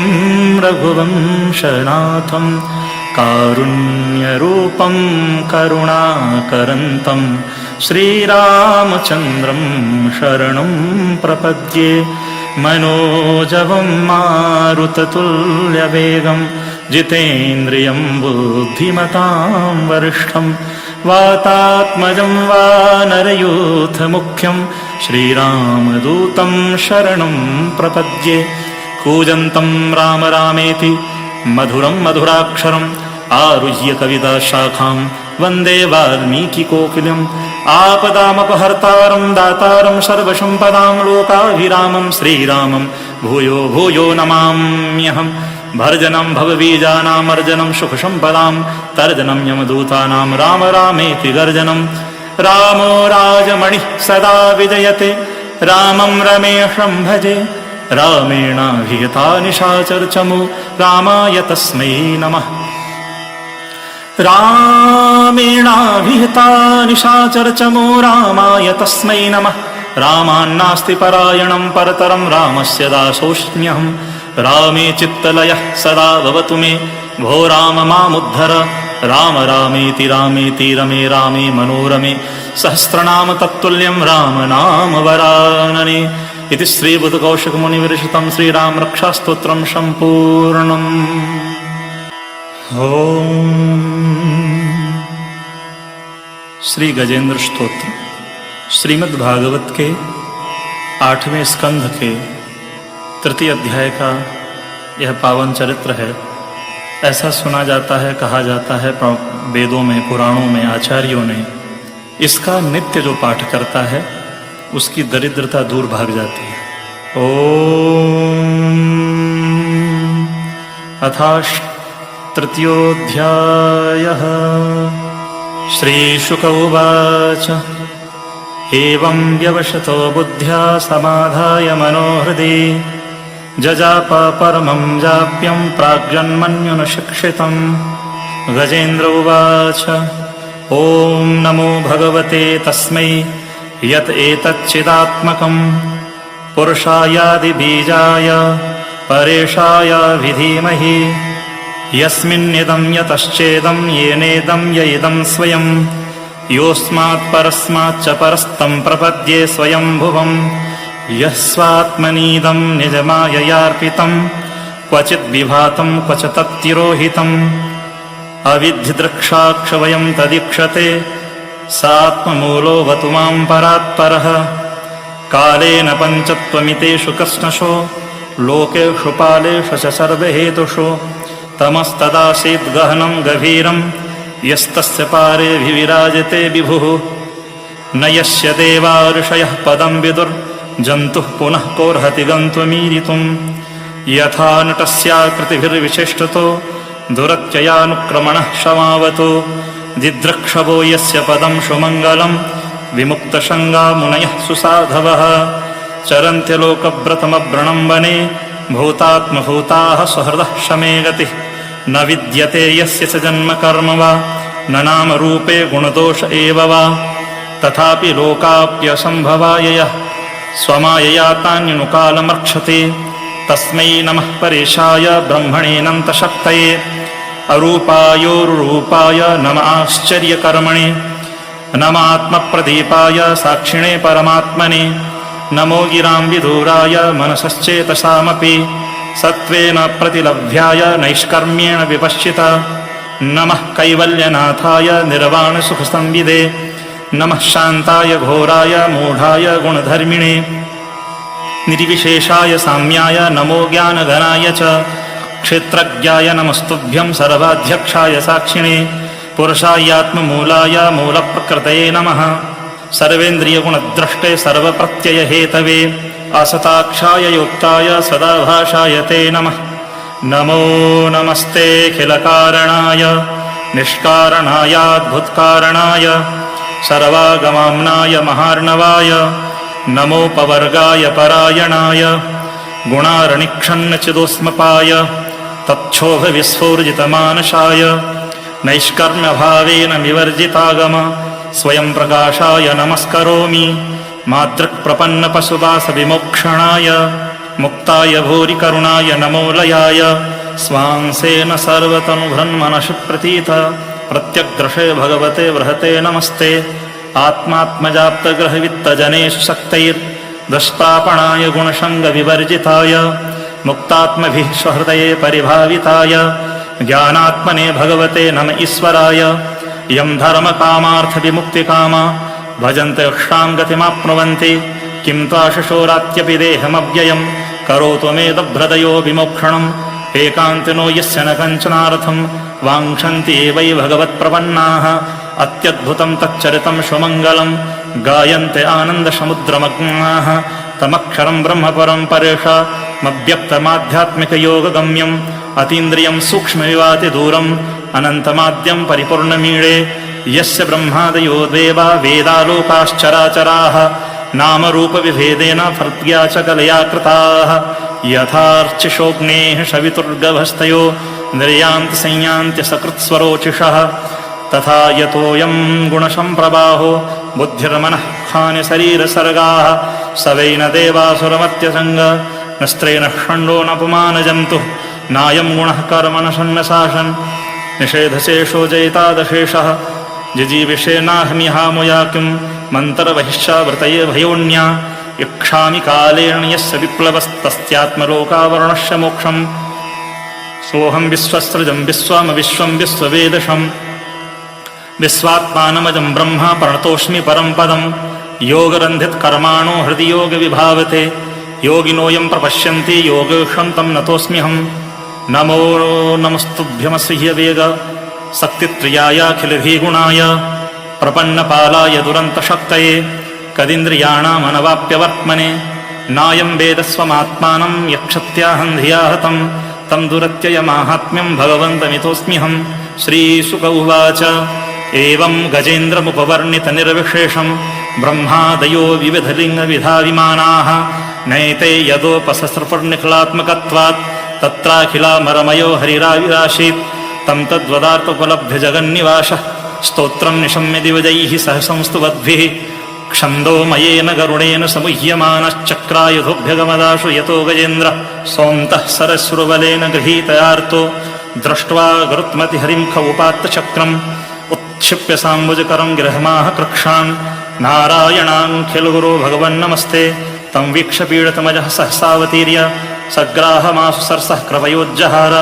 रघुवंशनाथं। कारुण्यरूपं करुणाकरन्तं श्रीरामचन्द्रं शरणं प्रपद्ये। मनोजवं मारुततुल्यवेगं जितेन्द्रियं बुद्धिमतां वरिष्ठं। वातात्मजं वानरयूथमुख्यं श्रीरामदूतं शरणं प्रपद्ये। कूजन्तं राम रामेति मधुरं मधुराक्षरम् आरुह्य कविताशाखां वन्दे वाल्मीकिकोकिलम्। आपदामपहर्तारं दातारं सर्वसम्पदां लोकाभिरामं श्रीरामं भूयो भूयो नमाम्यहम्। भर्जनं भवबीजानामर्जनं सुखसम्पदां तर्जनं यमदूतानां राम रामेति गर्जनं। रामो राजमणिः सदा विजयते रामं रमेशं भजे। रामेणाभिहिता निशाचरचमु रामाय तस्मै नमः। रामेणाभिहिता निशाचरचमु रामाय तस्मै नमः। रामान्नास्ति परायणं परतरं रामस्य दासोऽस्म्यहम्। रामे चित्तलयः सदा भवतु मे भो राम मामुद्धर। राम रामेति रामेति रमे रामे मनोरमे सहस्रनाम तत्तुल्यं राम नाम वरानने। इति श्रीबुधकौशिकमुनिविरचितं श्रीरामरक्षास्तोत्रं सम्पूर्णम्। श्री गजेंद्र स्तोत्र श्रीमद् भागवत के 8वें स्कंध के तृतीय अध्याय का यह पावन चरित्र है। ऐसा सुना जाता है, कहा जाता है वेदों में, पुराणों में, आचार्यों ने, इसका नित्य जो पाठ करता है उसकी दरिद्रता दूर भाग जाती है। ओम अथातृतीयोऽध्यायः। श्रीशुक उवाच एवं व्यवशतो बुद्ध्या समाधाय मनोहृदि जजाप परमं जाप्यं प्राग्जन्मन्युनशिक्षितं। गजेन्द्र उवाच ॐ नमो भगवते तस्मै यत् एतच्चिदात्मकं पुरुषायादिबीजाय परेशाय विधीमहि। यस्मिन्निदं यतश्चेदं येनेदं य इदं स्वयं योऽस्मात् परस्माच्च परस्तं प्रपद्ये स्वयंभुवम्। यः स्वात्मनीदं निजमाययार्पितं क्वचिद्विभातं क्वच तत्तिरोहितम्। अविद्धिद्रक्षाक्षवयं तदीक्षते सात्ममूलोऽवतु मां परात्परः। कालेन पञ्चत्वमितेषु कृष्णशो लोकेषु पालेषु च सर्वहेतुषु। तमस्तदासीद् गहनं गभीरं यस्तस्य पारेऽभिविराजते विभुः। न यस्य देवा ऋषयः पदं विदुर्जन्तुः पुनः कोर्हति गन्तुमीरितुम्। यथा नटस्याकृतिभिर्विचेष्टतो दुरत्ययानुक्रमणः क्षमावतो। दिद्रक्षवो यस्य पदं सुमङ्गलं विमुक्तशङ्गा मुनयः सुसाधवः। चरन्त्यलोकव्रतमव्रणं वने भूतात्मभूताः सुहृदः शमे गतिः। न विद्यते यस्य च जन्म कर्म वा न नाम रूपे गुणदोष एव वा। तथापि लोकाप्यसम्भवाय यः स्वमायया तान्यनुकालमर्क्षते। तस्मै नमः परेशाय ब्रह्मणेऽनन्तशक्तये। अरूपायोरुरूपाय नमः आश्चर्यकर्मणे। नमात्मप्रदीपाय साक्षिणे परमात्मने। नमो गिरां विदूराय मनसश्चेतसामपि सत्त्वेन प्रतिलभ्याय नैष्कर्म्येण विपश्चिता। नमः कैवल्यनाथाय निर्वाणसुखसंविदे। नमः शान्ताय घोराय मूढाय गुणधर्मिणे। निर्विशेषाय साम्याय नमो ज्ञानघनाय च। क्षेत्रज्ञाय नमस्तुभ्यं सर्वाध्यक्षाय साक्षिणे। पुरुषायात्ममूलाय मूलप्रकृतये नमः। सर्वेन्द्रियगुणद्रष्टे सर्वप्रत्ययहेतवे। असताक्षाय योक्ताय सदाभाषाय ते नमः। नमो नमस्तेऽखिलकारणाय निष्कारणायाद्भुतकारणाय सर्वागमाम्नाय महार्णवाय नमोपवर्गाय परायणाय गुणारणिक्षन्नचिदोस्मपाय तच्छोभविस्फूर्जितमानसाय नैष्कर्म्यभावेन विवर्जितागम स्वयं प्रकाशाय नमस्करोमि मातृक्प्रपन्नपशुदासविमोक्षणाय मुक्ताय भूरिकरुणाय नमोलयाय स्वांसेन सर्वतनुभृन्मनःप्रतीत प्रत्यग्रहे भगवते बृहते नमस्ते आत्मात्मजाप्तग्रहवित्तजनेषु शक्तैर्दष्टापणाय गुणसङ्गविवर्जिताय मुक्तात्मभिः स्वहृदये परिभाविताय ज्ञानात्मने भगवते नम ईश्वराय यं धर्मकामार्थविमुक्तिकामा भजन्ते क्षां गतिमाप्नुवन्ति किं त्वाशशोरात्यपि देहमव्ययं करोतु मेदभ्रदयो विमोक्षणम् एकान्तिनो यस्य न कञ्चनार्थं वाञ्छन्ति वै भगवत्प्रपन्नाः अत्यद्भुतं तच्चरितं सुमङ्गलं गायन्ते आनन्दसमुद्रमग्नाः तमक्षरं ब्रह्मपरं परेषामव्यक्तमाध्यात्मिकयोगगम्यम् अतीन्द्रियं सूक्ष्मविवातिदूरम् अनन्तमाद्यं परिपूर्णमीळे यस्य ब्रह्मादयो देवा वेदालोकाश्चराचराः नामरूपविभेदेन फर्त्या च कलया कृताः यथार्चिषोऽग्नेः शवितुर्गभस्तयो निर्यान्ति संयान्ति सकृत्स्वरोचिषः तथा यतोऽयं गुणसम्प्रवाहो बुद्धिर्मनः खानि शरीरसर्गाः स वै न देवासुरमत्यसङ्ग न स्त्रेण षण्डो न पुमानजन्तुः नायं गुणः कर्म न सन्नशासन् निषेधशेषो जयितादशेषः जिजीविषेनाहमिहामुया किं मन्तरबहिश्चावृतये भयोन्या इक्षामि कालेन यस्य विप्लवस्तस्यात्मलोकावरणस्य मोक्षम् सोऽहं विश्वस्रजं विश्वमविश्वं विश्ववेदशम् विश्वात्मानमजं ब्रह्म प्रणतोऽस्मि परं पदं योगरन्धितकर्माणो हृदि योगविभावते योगिनोऽयं प्रपश्यन्ति योगेशं तं नतोऽस्म्यहम् नमो नमस्तुभ्यमसह्यवेग शक्तित्रयायाखिलभिगुणाय प्रपन्नपालाय दुरन्तशक्तये कदिन्द्रियाणामनवाप्यवर्त्मने नायं वेदस्वमात्मानं यक्षत्याहं धिया हतं तं दुरत्ययमाहात्म्यं भगवन्तमितोऽस्म्यहं श्रीशुक उवाच एवं गजेन्द्रमुपवर्णितनिर्विशेषं ब्रह्मादयो विविधलिङ्गविधाविमानाः नैते यदोपसस्रपुर्निखिलात्मकत्वात् तत्राखिलामरमयो हरिराविराशीत् तं तद्वदार्थोपलभ्य स्तोत्रं निशम्य दिवजैः सह संस्तुवद्भिः क्षन्दोमयेन गरुडेन समुह्यमानश्चक्रायुधोऽभ्यगमदाशु यतो गजेन्द्र सोऽन्तः सरस्रुबलेन गृहीतयार्तो दृष्ट्वा गरुत्मतिहरिं खवुपात्तचक्रम् उत्क्षिप्य साम्बुजकरं गृहमाह कृक्षान् नारायणाङ्खिलगुरो भगवन्नमस्ते तं वीक्ष्य पीडितमजः सहसावतीर्य सग्राहमासु सर्सः कृपयोज्जहार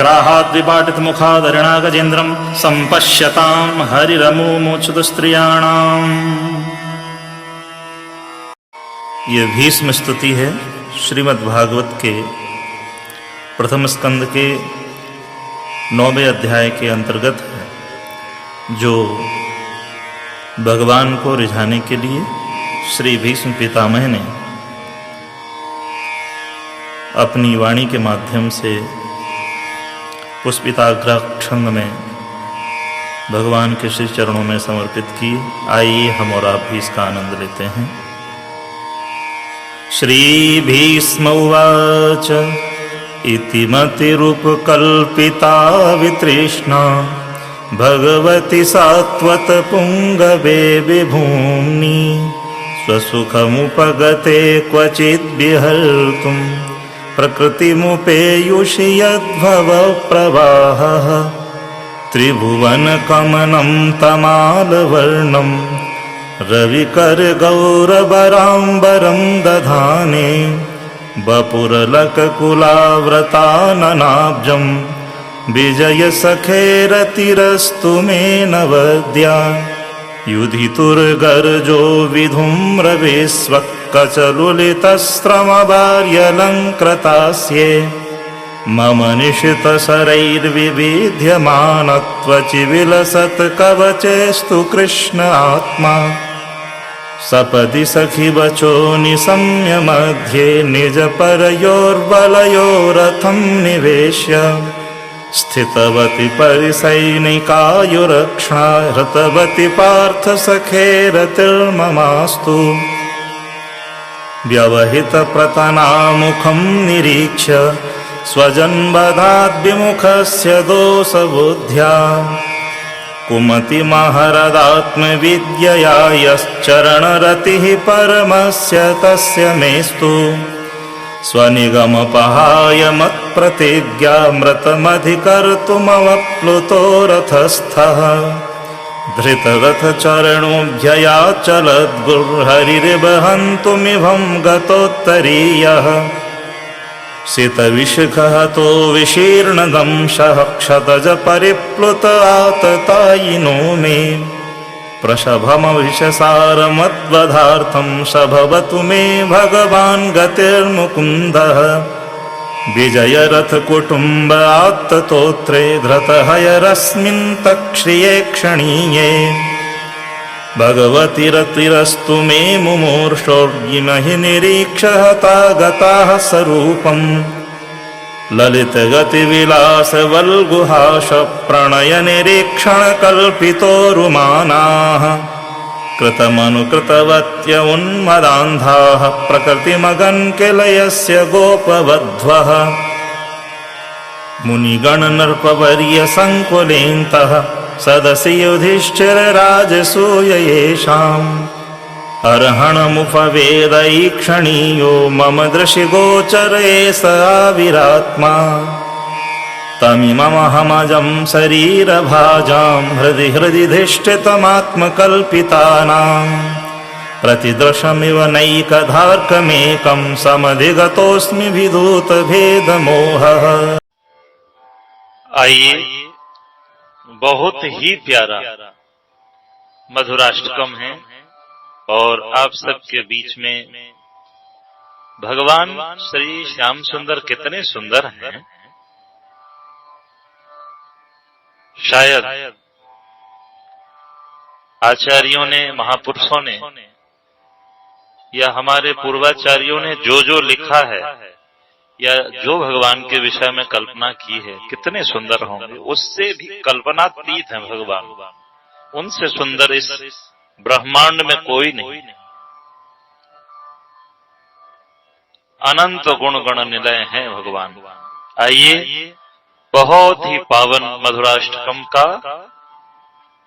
ग्राहाद्विपाटितमुखादरिणा गजेन्द्रं सम्पश्यतां हरिरमुमुचुतस्त्रियाणाम्। ये भीष्म स्तुति है श्रीमद्भागवत के प्रथम स्कंद के 9वें अध्याय के अंतर्गत है, जो भगवान को रिझाने के लिए श्री भीष्म पितामह ने अपनी वाणी के माध्यम से पुष्पिताग्राक्षंग में भगवान के श्री चरणों में समर्पित की। आइए हम और आप भी इसका आनंद लेते हैं। श्री भीष्म उवाच इति मतिरुपकल्पिता वितृष्णा भगवति सात्वत पुंगवे विभूम्नि स्वसुखमुपगते क्वचित् विहर्तुं प्रकृतिमुपेयुषि यद्भव प्रवाहः त्रिभुवनकमनं तमालवर्णं रविकरगौरवराम्बरं दधाने वपुरलककुलाव्रताननाब्जं विजयसखेरतिरस्तु मे नवद्या युधितुर्गर्जो विधुम्रवेश्वक्कचलुलितस्रमवार्यलङ्कृतास्ये मम निशितशरैर्विविध्यमानत्वचि विलसत् कवचेस्तु कृष्ण आत्मा सपदि सखि वचो निशम्य मध्ये निजपरयोर्बलयोरथं निवेश्य स्थितवति परिसैनिकायुरक्षा हृतवति पार्थ सखेरतिर्ममास्तु व्यवहितप्रतनामुखं निरीक्ष्य स्वजन्मदाद्विमुखस्य दोषबुद्ध्या कुमतिमहरदात्मविद्यया यश्चरणरतिः परमस्य तस्य मेस्तु स्वनिगमपहाय मत्प्रतिज्ञामृतमधिकर्तुमवप्लुतो रथस्थः धृतरथचरणोऽभ्ययाचलद्गुर्हरिर्वहन्तुमिभं गतोत्तरीयः सितविषघहतो विशीर्णदंशः क्षतजपरिप्लुत आततायिनो मे प्रसभमविषसारमद्वधार्थं स भवतु मे भगवान् गतिर्मुकुन्दः विजयरथकुटुम्ब आत्ततोत्रे धृतहयरस्मिन् तक्ष्रिये क्षणीये भगवति रतिरस्तु मे मुमूर्षोर्गिमहि निरीक्ष्य हता गताः स्वरूपम् ललितगतिविलासवल्गुहाश प्रणयनिरीक्षणकल्पितोरुमानाः कृतमनुकृतवत्य उन्मदान्धाः प्रकृतिमगन्किलयस्य गोपवध्वः मुनिगणनृपवर्यसङ्कुलेन्तः सदसि युधिष्ठिरराजसूय येषाम् अर्हणमुपवेदैक्षणीयो मम दृशिगोचरे स आविरात्मा तमिममहमजं शरीरभाजां हृदि हृदि धिष्ठितमात्मकल्पितानां प्रतिदृशमिव नैकधार्कमेकं समधिगतोऽस्मि विधूतभेदमोहः। आइए, बहुत ही प्यारा मधुराष्टकम है और आप सबके बीच में भगवान श्री श्याम सुंदर कितने सुंदर हैं। शायद आचार्यों ने, महापुरुषों ने या हमारे पूर्वाचार्यों ने जो जो लिखा है या जो भगवान के विषय में कल्पना की है, कितने सुंदर होंगे। उससे भी कल्पनातीत हैं भगवान, उनसे सुंदर इस ब्रह्मांड में कोई नहीं। अनंत गुण गण निलय हैं भगवान। आइए, बहुत ही पावन मधुराष्टकम का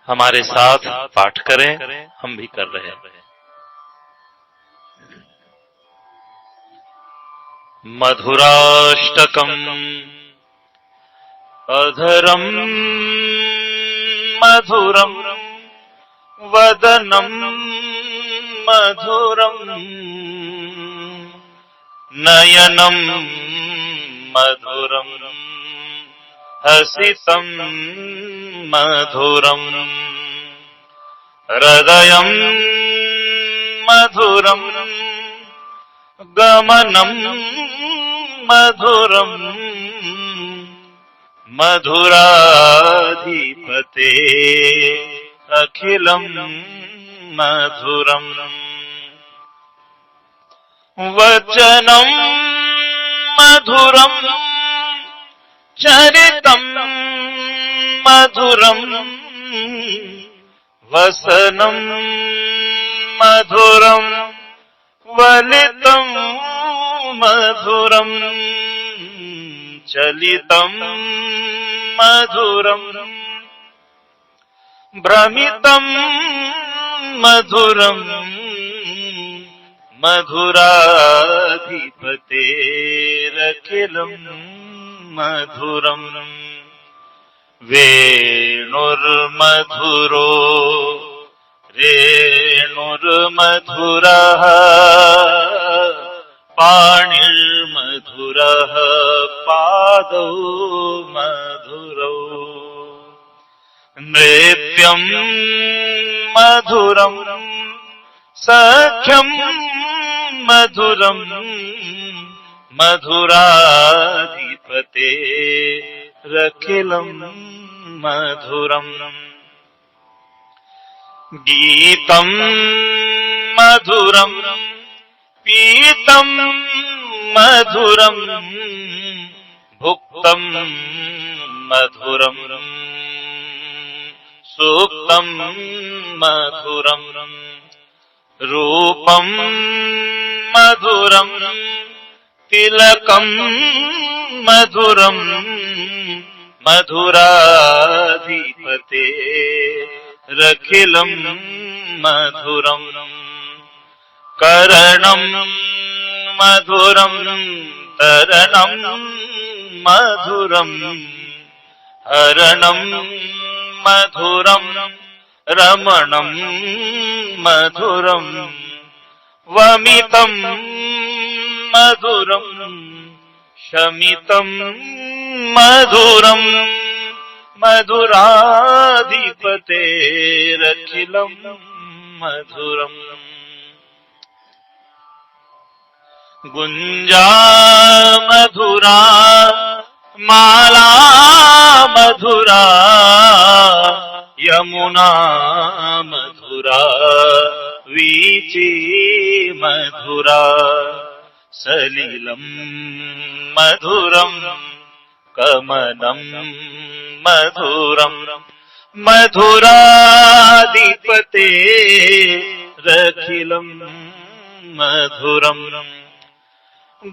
हमारे साथ पाठ करें। हम भी कर रहे हैं। मधुराष्टकम अधरम मधुरम वदनम मधुरम नयनम मधुरम हसितं मधुरम हृदयं मधुरम गमनं मधुरम मधुराधिपते अखिलं मधुरम वचनं मधुरम चरितं मधुरम वसनं मधुरम वलितं मधुरम चलितं मधुरम भ्रमितं मधुरम मधुराधिपतेरखिलं मधुरम वेणुर्मधुरो रेणुर्मधुरः पाणिर्मधुरः पादौ मधुरौ नृत्यं मधुरं सख्यं मधुरं मधुराधिपते रखिलं मधुरम गीतं मधुरं पीतं मधुरं भुक्तं मधुरं मधुरम तिलकम मधुरम मधुराधिपते रखिलम मधुरम करणम मधुरम तरणम मधुरम हरणम मधुरम रमणम मधुरम वमितम मधुरम शमितम मधुरम मधुराधिपतेरखिलम मधुरम गुंजा मधुरा माला मधुरा यमुना मधुरा वीची मधुरा सलिलम मधुरम कमलम मधुरम मधुराधिपते रखिलम मधुरम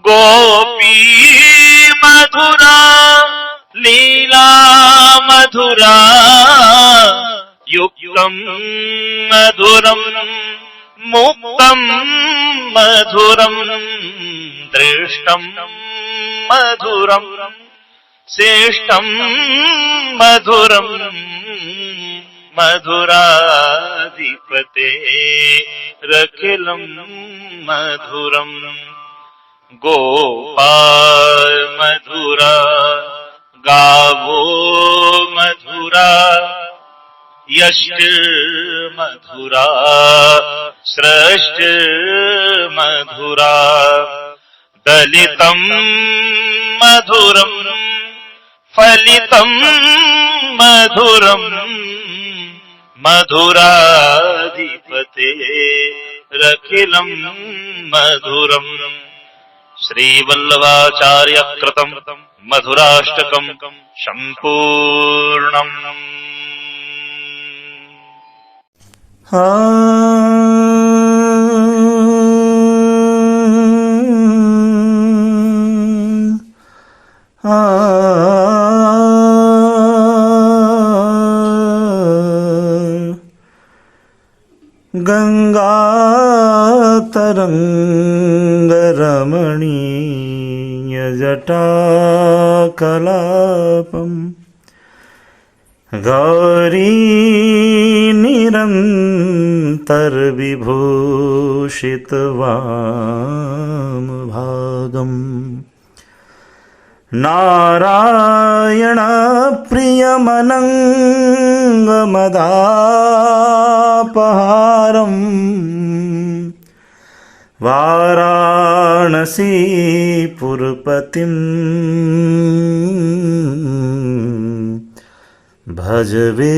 गोपी मधुरा लीला मधुरा युक्तम मधुरम मुक्तम मधुरम दृष्टम मधुरम श्रेष्ठम मधुरम मधुराधिपते रखिलम मधुरम गोपाल मधुरा गावो मधुरा यष्ट मधुरा श्रेष्ठ मधुरा दलितम मधुरम फलितम मधुरम मधुराधिपते रखिलम मधुरम श्रीवल्लभाचार्य कृतम मधुराष्टकम संपूर्णम। गंगा तरंग रमणीय जटा कलापम गौरी निरंतर विभूषित वाम भागम नारायण प्रियमनंग मदापहारम वाराणसी पुरपतिम भज विश्वनाथम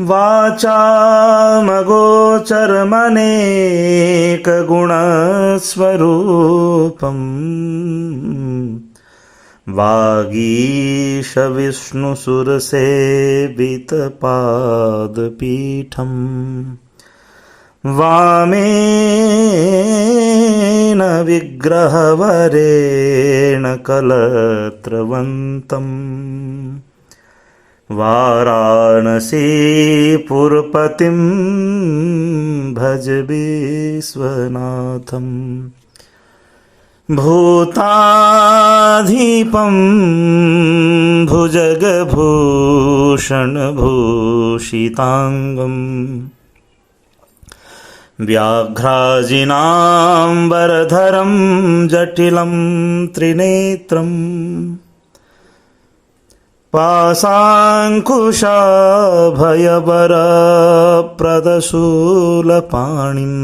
वाचामगोचरमनेक गुणस्वरूपम् वागीश विष्णुसुरसेवितपादपीठम् वामेन विग्रहवरेण कलत्रवन्तम् वाराणसीपुरपतिं भज विश्वनाथम् भूताधीपं भुजगभूषणभूषिताङ्गम् व्याघ्राजिनाम्बरधरं जटिलं त्रिनेत्रम् पाशाङ्कुशाभयवरप्रदशूलपाणिं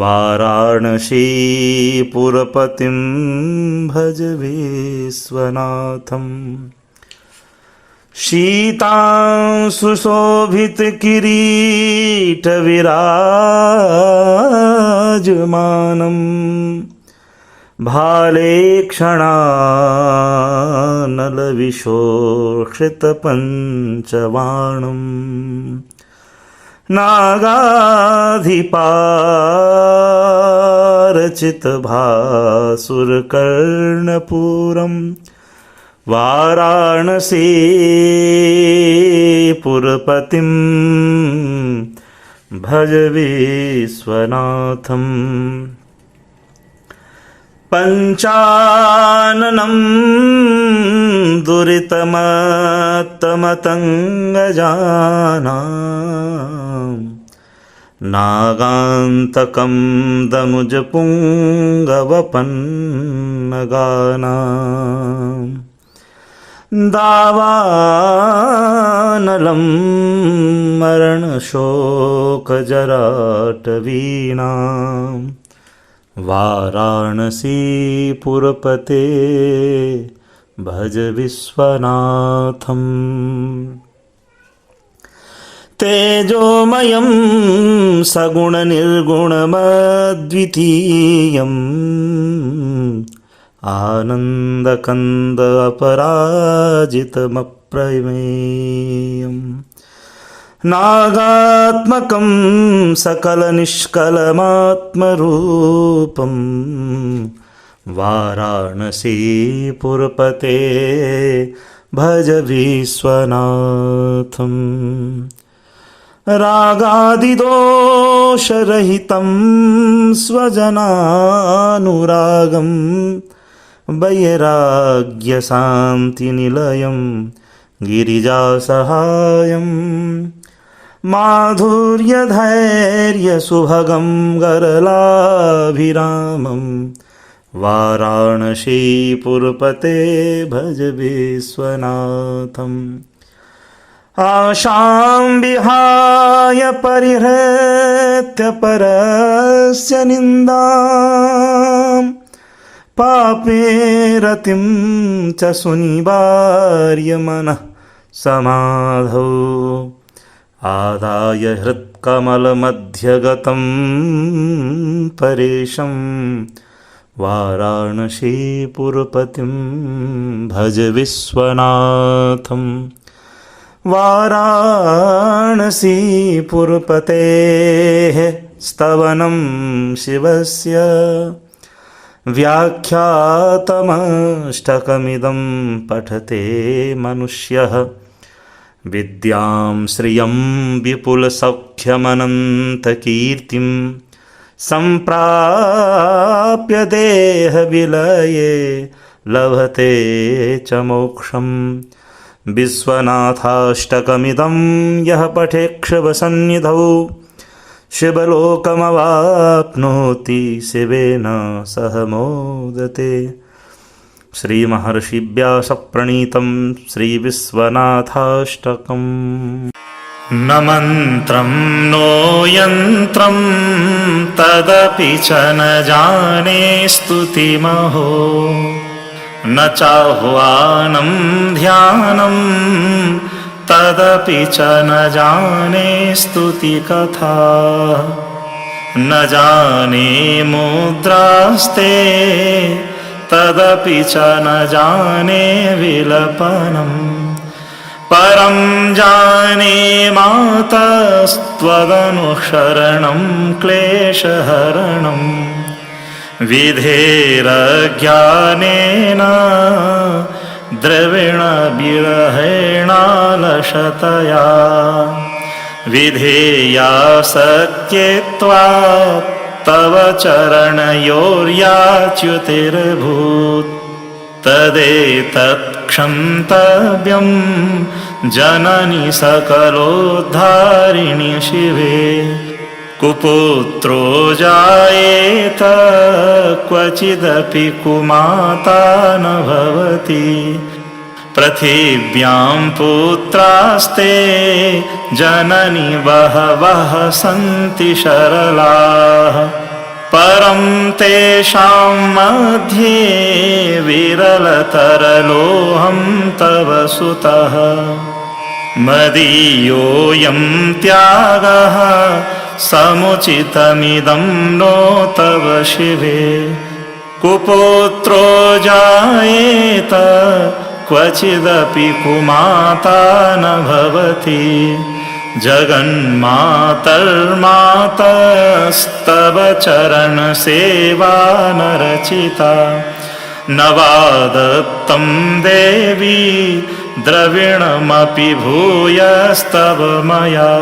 वाराणसीपुरपतिं भज विश्वनाथम् शीतांशुशोभितकिरीटविराजमानम् भालेक्षणानलविशोषितपञ्चवाणम् नागाधिपारचितभासुरकर्णपूरम् वाराणसीपुरपतिं भज विश्वनाथम् पञ्चाननं दुरितमत्तमतङ्गजानां नागान्तकं दनुजपुङ्गवपन्नगानाम् दावानलं मरणशोकजराटवीनां वाराणसीपुरपते भज विश्वनाथम् तेजोमयं सगुणनिर्गुणमद्वितीयम् आनन्दकन्द अपराजितमप्रमेयम् नागात्मकं सकलनिष्कलमात्मरूपम् वाराणसीपुरपते भज विश्वनाथम् रागादिदोषरहितं स्वजनानुरागम् वैराग्यशान्तिनिलयं गिरिजासहायम् माधुर्यधैर्यसुभगं गरलाभिरामं वाराणसीपुरपते भज विश्वनाथम् आशां विहाय परिहृत्य परस्य निन्दाम् पापे रतिं च सुनिवार्य मनः समाधौ आदाय हृत्कमलमध्यगतं परेशं वाराणसीपुरपतिं भज विश्वनाथम् वाराणसीपुरपतेः स्तवनं शिवस्य व्याख्यातमष्टकमिदं पठते मनुष्यः विद्यां श्रियं विपुलसौख्यमनन्तकीर्तिं सम्प्राप्य देहविलये लभते च मोक्षम् विश्वनाथाष्टकमिदं यः पठेक्षवसन्निधौ शिवलोकमवाप्नोति शिवेन सह मोदते। श्रीमहर्षिव्यासप्रणीतं श्रीविश्वनाथाष्टकम्। न मन्त्रं नो यन्त्रं तदपि च न जाने स्तुतिमहो न चाह्वानं ध्यानं तदपि च न जाने स्तुतिकथा न जाने मुद्रास्ते तदपि च न जाने विलपनम् परं जाने मातस्त्वदनुशरणं क्लेशहरणं विधेरज्ञानेन द्रविणविरहेणालशतया विधेया सत्यत्वात् तव चरणयोर्याच्युतिर्भूत् तदेतत् क्षन्तव्यं जननि सकलोद्धारिणि शिवे कुपुत्रो जायेत क्वचिदपि कुमाता न भवति पृथिव्यां पुत्रास्ते जननि बहवः सन्ति शरलाः परं तेषां मध्ये विरलतरलोऽहं तव सुतः मदीयोऽयं त्यागः समुचितमिदं नो तव शिवे कुपुत्रो जायेत क्वचिदपि कुमाता न भवति जगन्मातर्मातस्तव चरण सेवा न रचिता न वा दत्तं देवी द्रविणमपि भूयस्तव मया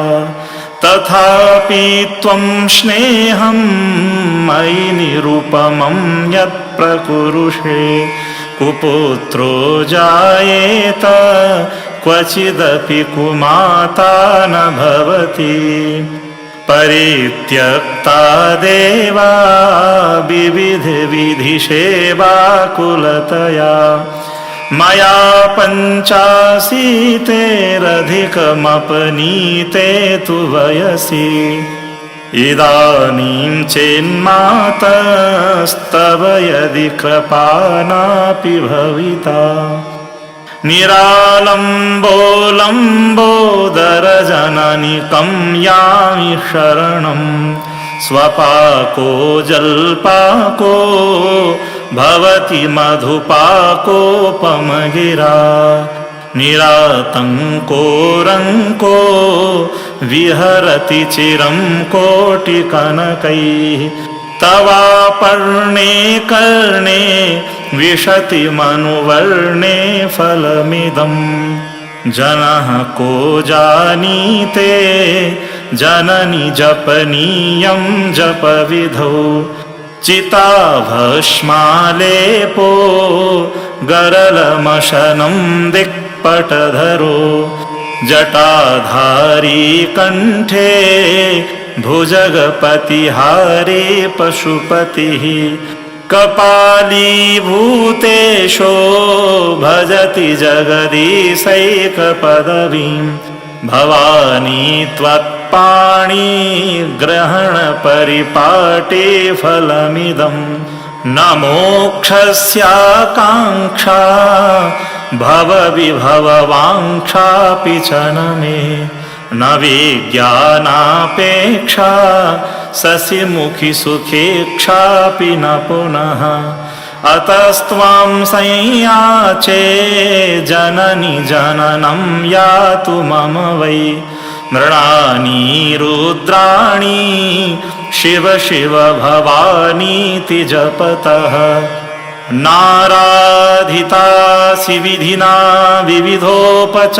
तथापि त्वं स्नेहं मयि निरुपमं यत् प्रकुरुषे कुपुत्रो जायेत क्वचिदपि कुमाता न भवति परित्यक्ता देवा विविधविधिसेवाकुलतया मया पञ्चाशीतेरधिकमपनीते तु वयसि इदानीं चेन्मातस्तव यदि कृपा नापि भविता निरालम्बोलम्बोदरजननिकं यामि शरणं स्वपाको जल्पाको भवति मधुपाकोपमगिरा निरातङ्कोरङ्को विहरति चिरं कोटिकनकैः तवापर्णे कर्णे विशति मनुवर्णे फलमिदम् जनः को जानीते जननि जपनीयं जपविधौ चिताभस्मालेपो गरलमशनं दिक्पटधरो जटाधारी कण्ठे भुजगपतिहारे पशुपतिः कपालीभूतेशो भजति जगदीशैकपदवीं भवानी त्वत्पाणि ग्रहणपरिपाटे फलमिदं न मोक्षस्याकाङ्क्षा भवविभववाङ्क्षापि च न मे न विज्ञानापेक्षा ससिमुखि सुखेक्षापि न पुनः अतस्त्वां संयाचे जननि जननं यातु मम वै मृणानि रुद्राणि शिव शिव भवानीति जपतः नाराधितासि विधिना विविधोपचारैः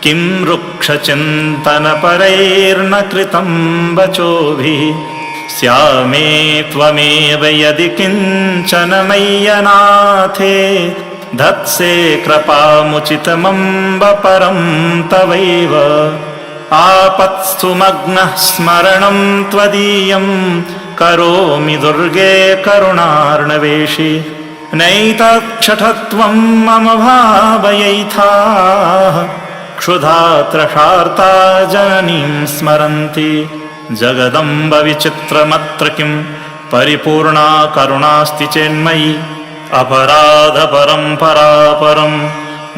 किं वृक्षचिन्तनपरैर्न कृतं वचोभिः स्यामे त्वमेव यदि किञ्चन मय्यनाथे धत्से कृपामुचितमम्ब परं तवैव आपत्स्तु मग्नः स्मरणं त्वदीयं करोमि दुर्गे करुणार्णवेशि नैतत्क्षठत्वं मम भावयैथाः क्षुधा त्रषार्ता जननीं स्मरन्ति जगदम्ब विचित्रमत्र किं परिपूर्णा करुणास्ति चेन्मयि अपराधपरं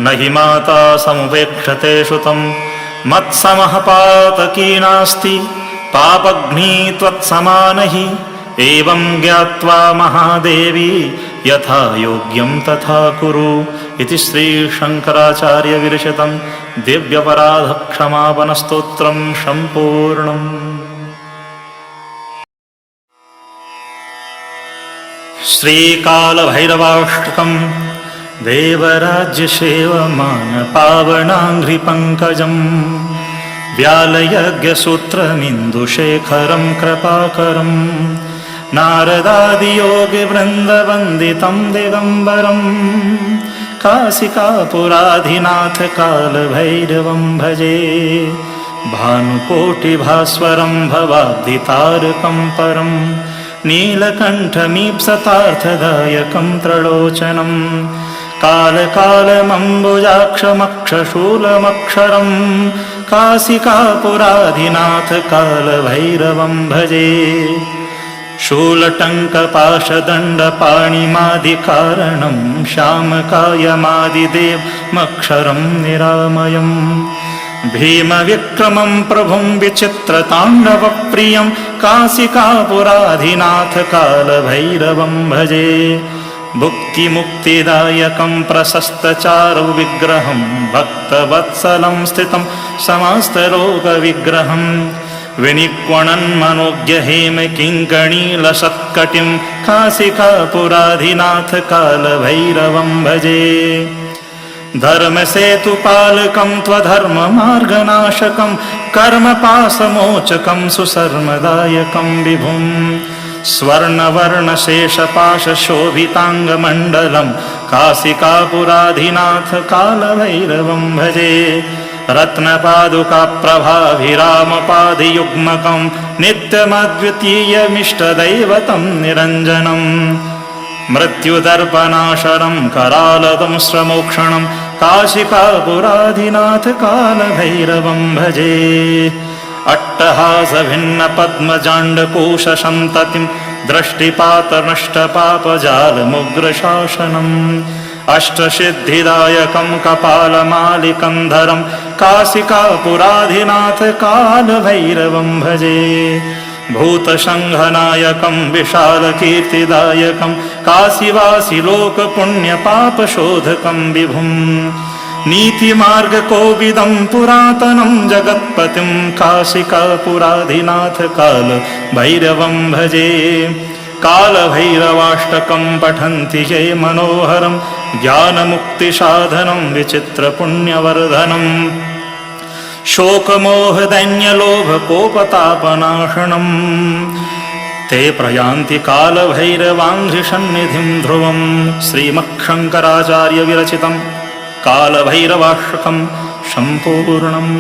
न हि माता समुपेक्षते श्रुतं मत्समः पातकी नास्ति पापघ्नी त्वत्समा नहि एवं ज्ञात्वा महादेवी यथा योग्यं तथा कुरु इति श्री शंकराचार्य विरचितं दिव्यपराध क्षमापनस्तोत्रं सम्पूर्णम्। श्रीकालभैरवाष्टकं देवराज्यसेवमानपावनाङ्घ्रिपङ्कजं व्यालयज्ञसूत्रमिन्दुशेखरं कृपाकरं नारदादियोगिवृन्दवन्दितं दिगम्बरं काशिकापुराधिनाथकालभैरवं भजे भानुकोटिभास्वरं भवाब्धितारकं परं नीलकण्ठमीप्सतार्थदायकं त्रिलोचनं कालकालमम्बुजाक्षमक्षशूलमक्षरं काशिकापुराधिनाथकालभैरवं भजे शूलटङ्कपाशदण्डपाणिमादिकारणं श्यामकायमादिदेवमक्षरं निरामयम् भीमविक्रमं प्रभुं विचित्रताण्डवप्रियं काशिकापुराधिनाथकालभैरवं भजे भुक्तिमुक्तिदायकं प्रशस्तचारु विग्रहं भक्तवत्सलं स्थितं समस्तरोगविग्रहं विनिक्वणन्मनोज्ञहेम किङ्कणीलसत्कटिं काशिकापुराधिनाथ कालभैरवं भजे धर्मसेतुपालकं त्वधर्ममार्गनाशकं कर्मपाशमोचकं सुसर्मदायकं विभुं स्वर्णवर्णशेषपाशशोभिताङ्गमण्डलं काशिकापुराधिनाथ कालभैरवं भजे रत्नपादुकाप्रभाभिरामपादियुग्मकं नित्यमद्वितीयमिष्टदैवतं निरञ्जनम् मृत्युदर्पणाशनं करालदं श्रमोक्षणं काशिकापुराधिनाथ कालभैरवं भजे अट्टहासभिन्नपद्मजाण्डकोशसन्ततिं दृष्टिपातनष्टपापजालमुग्रशासनम् अष्टसिद्धिदायकं कपालमालिकन्धरं काशिकापुराधिनाथ कालभैरवं भजे भूतसङ्घनायकं विशालकीर्तिदायकं काशीवासिलोकपुण्यपापशोधकं विभुं नीतिमार्गकोविदं पुरातनं जगत्पतिं काशिकापुराधिनाथ कालभैरवं भजे कालभैरवाष्टकं पठन्ति ये मनोहरं ज्ञानमुक्तिसाधनं विचित्रपुण्यवर्धनम् शोकमोहदैन्यलोभकोपतापनाशनम् ते प्रयान्ति कालभैरवाङ्घ्रिसन्निधिं ध्रुवं श्रीमच्छङ्कराचार्यविरचितं कालभैरवाष्टकं सम्पूर्णम्।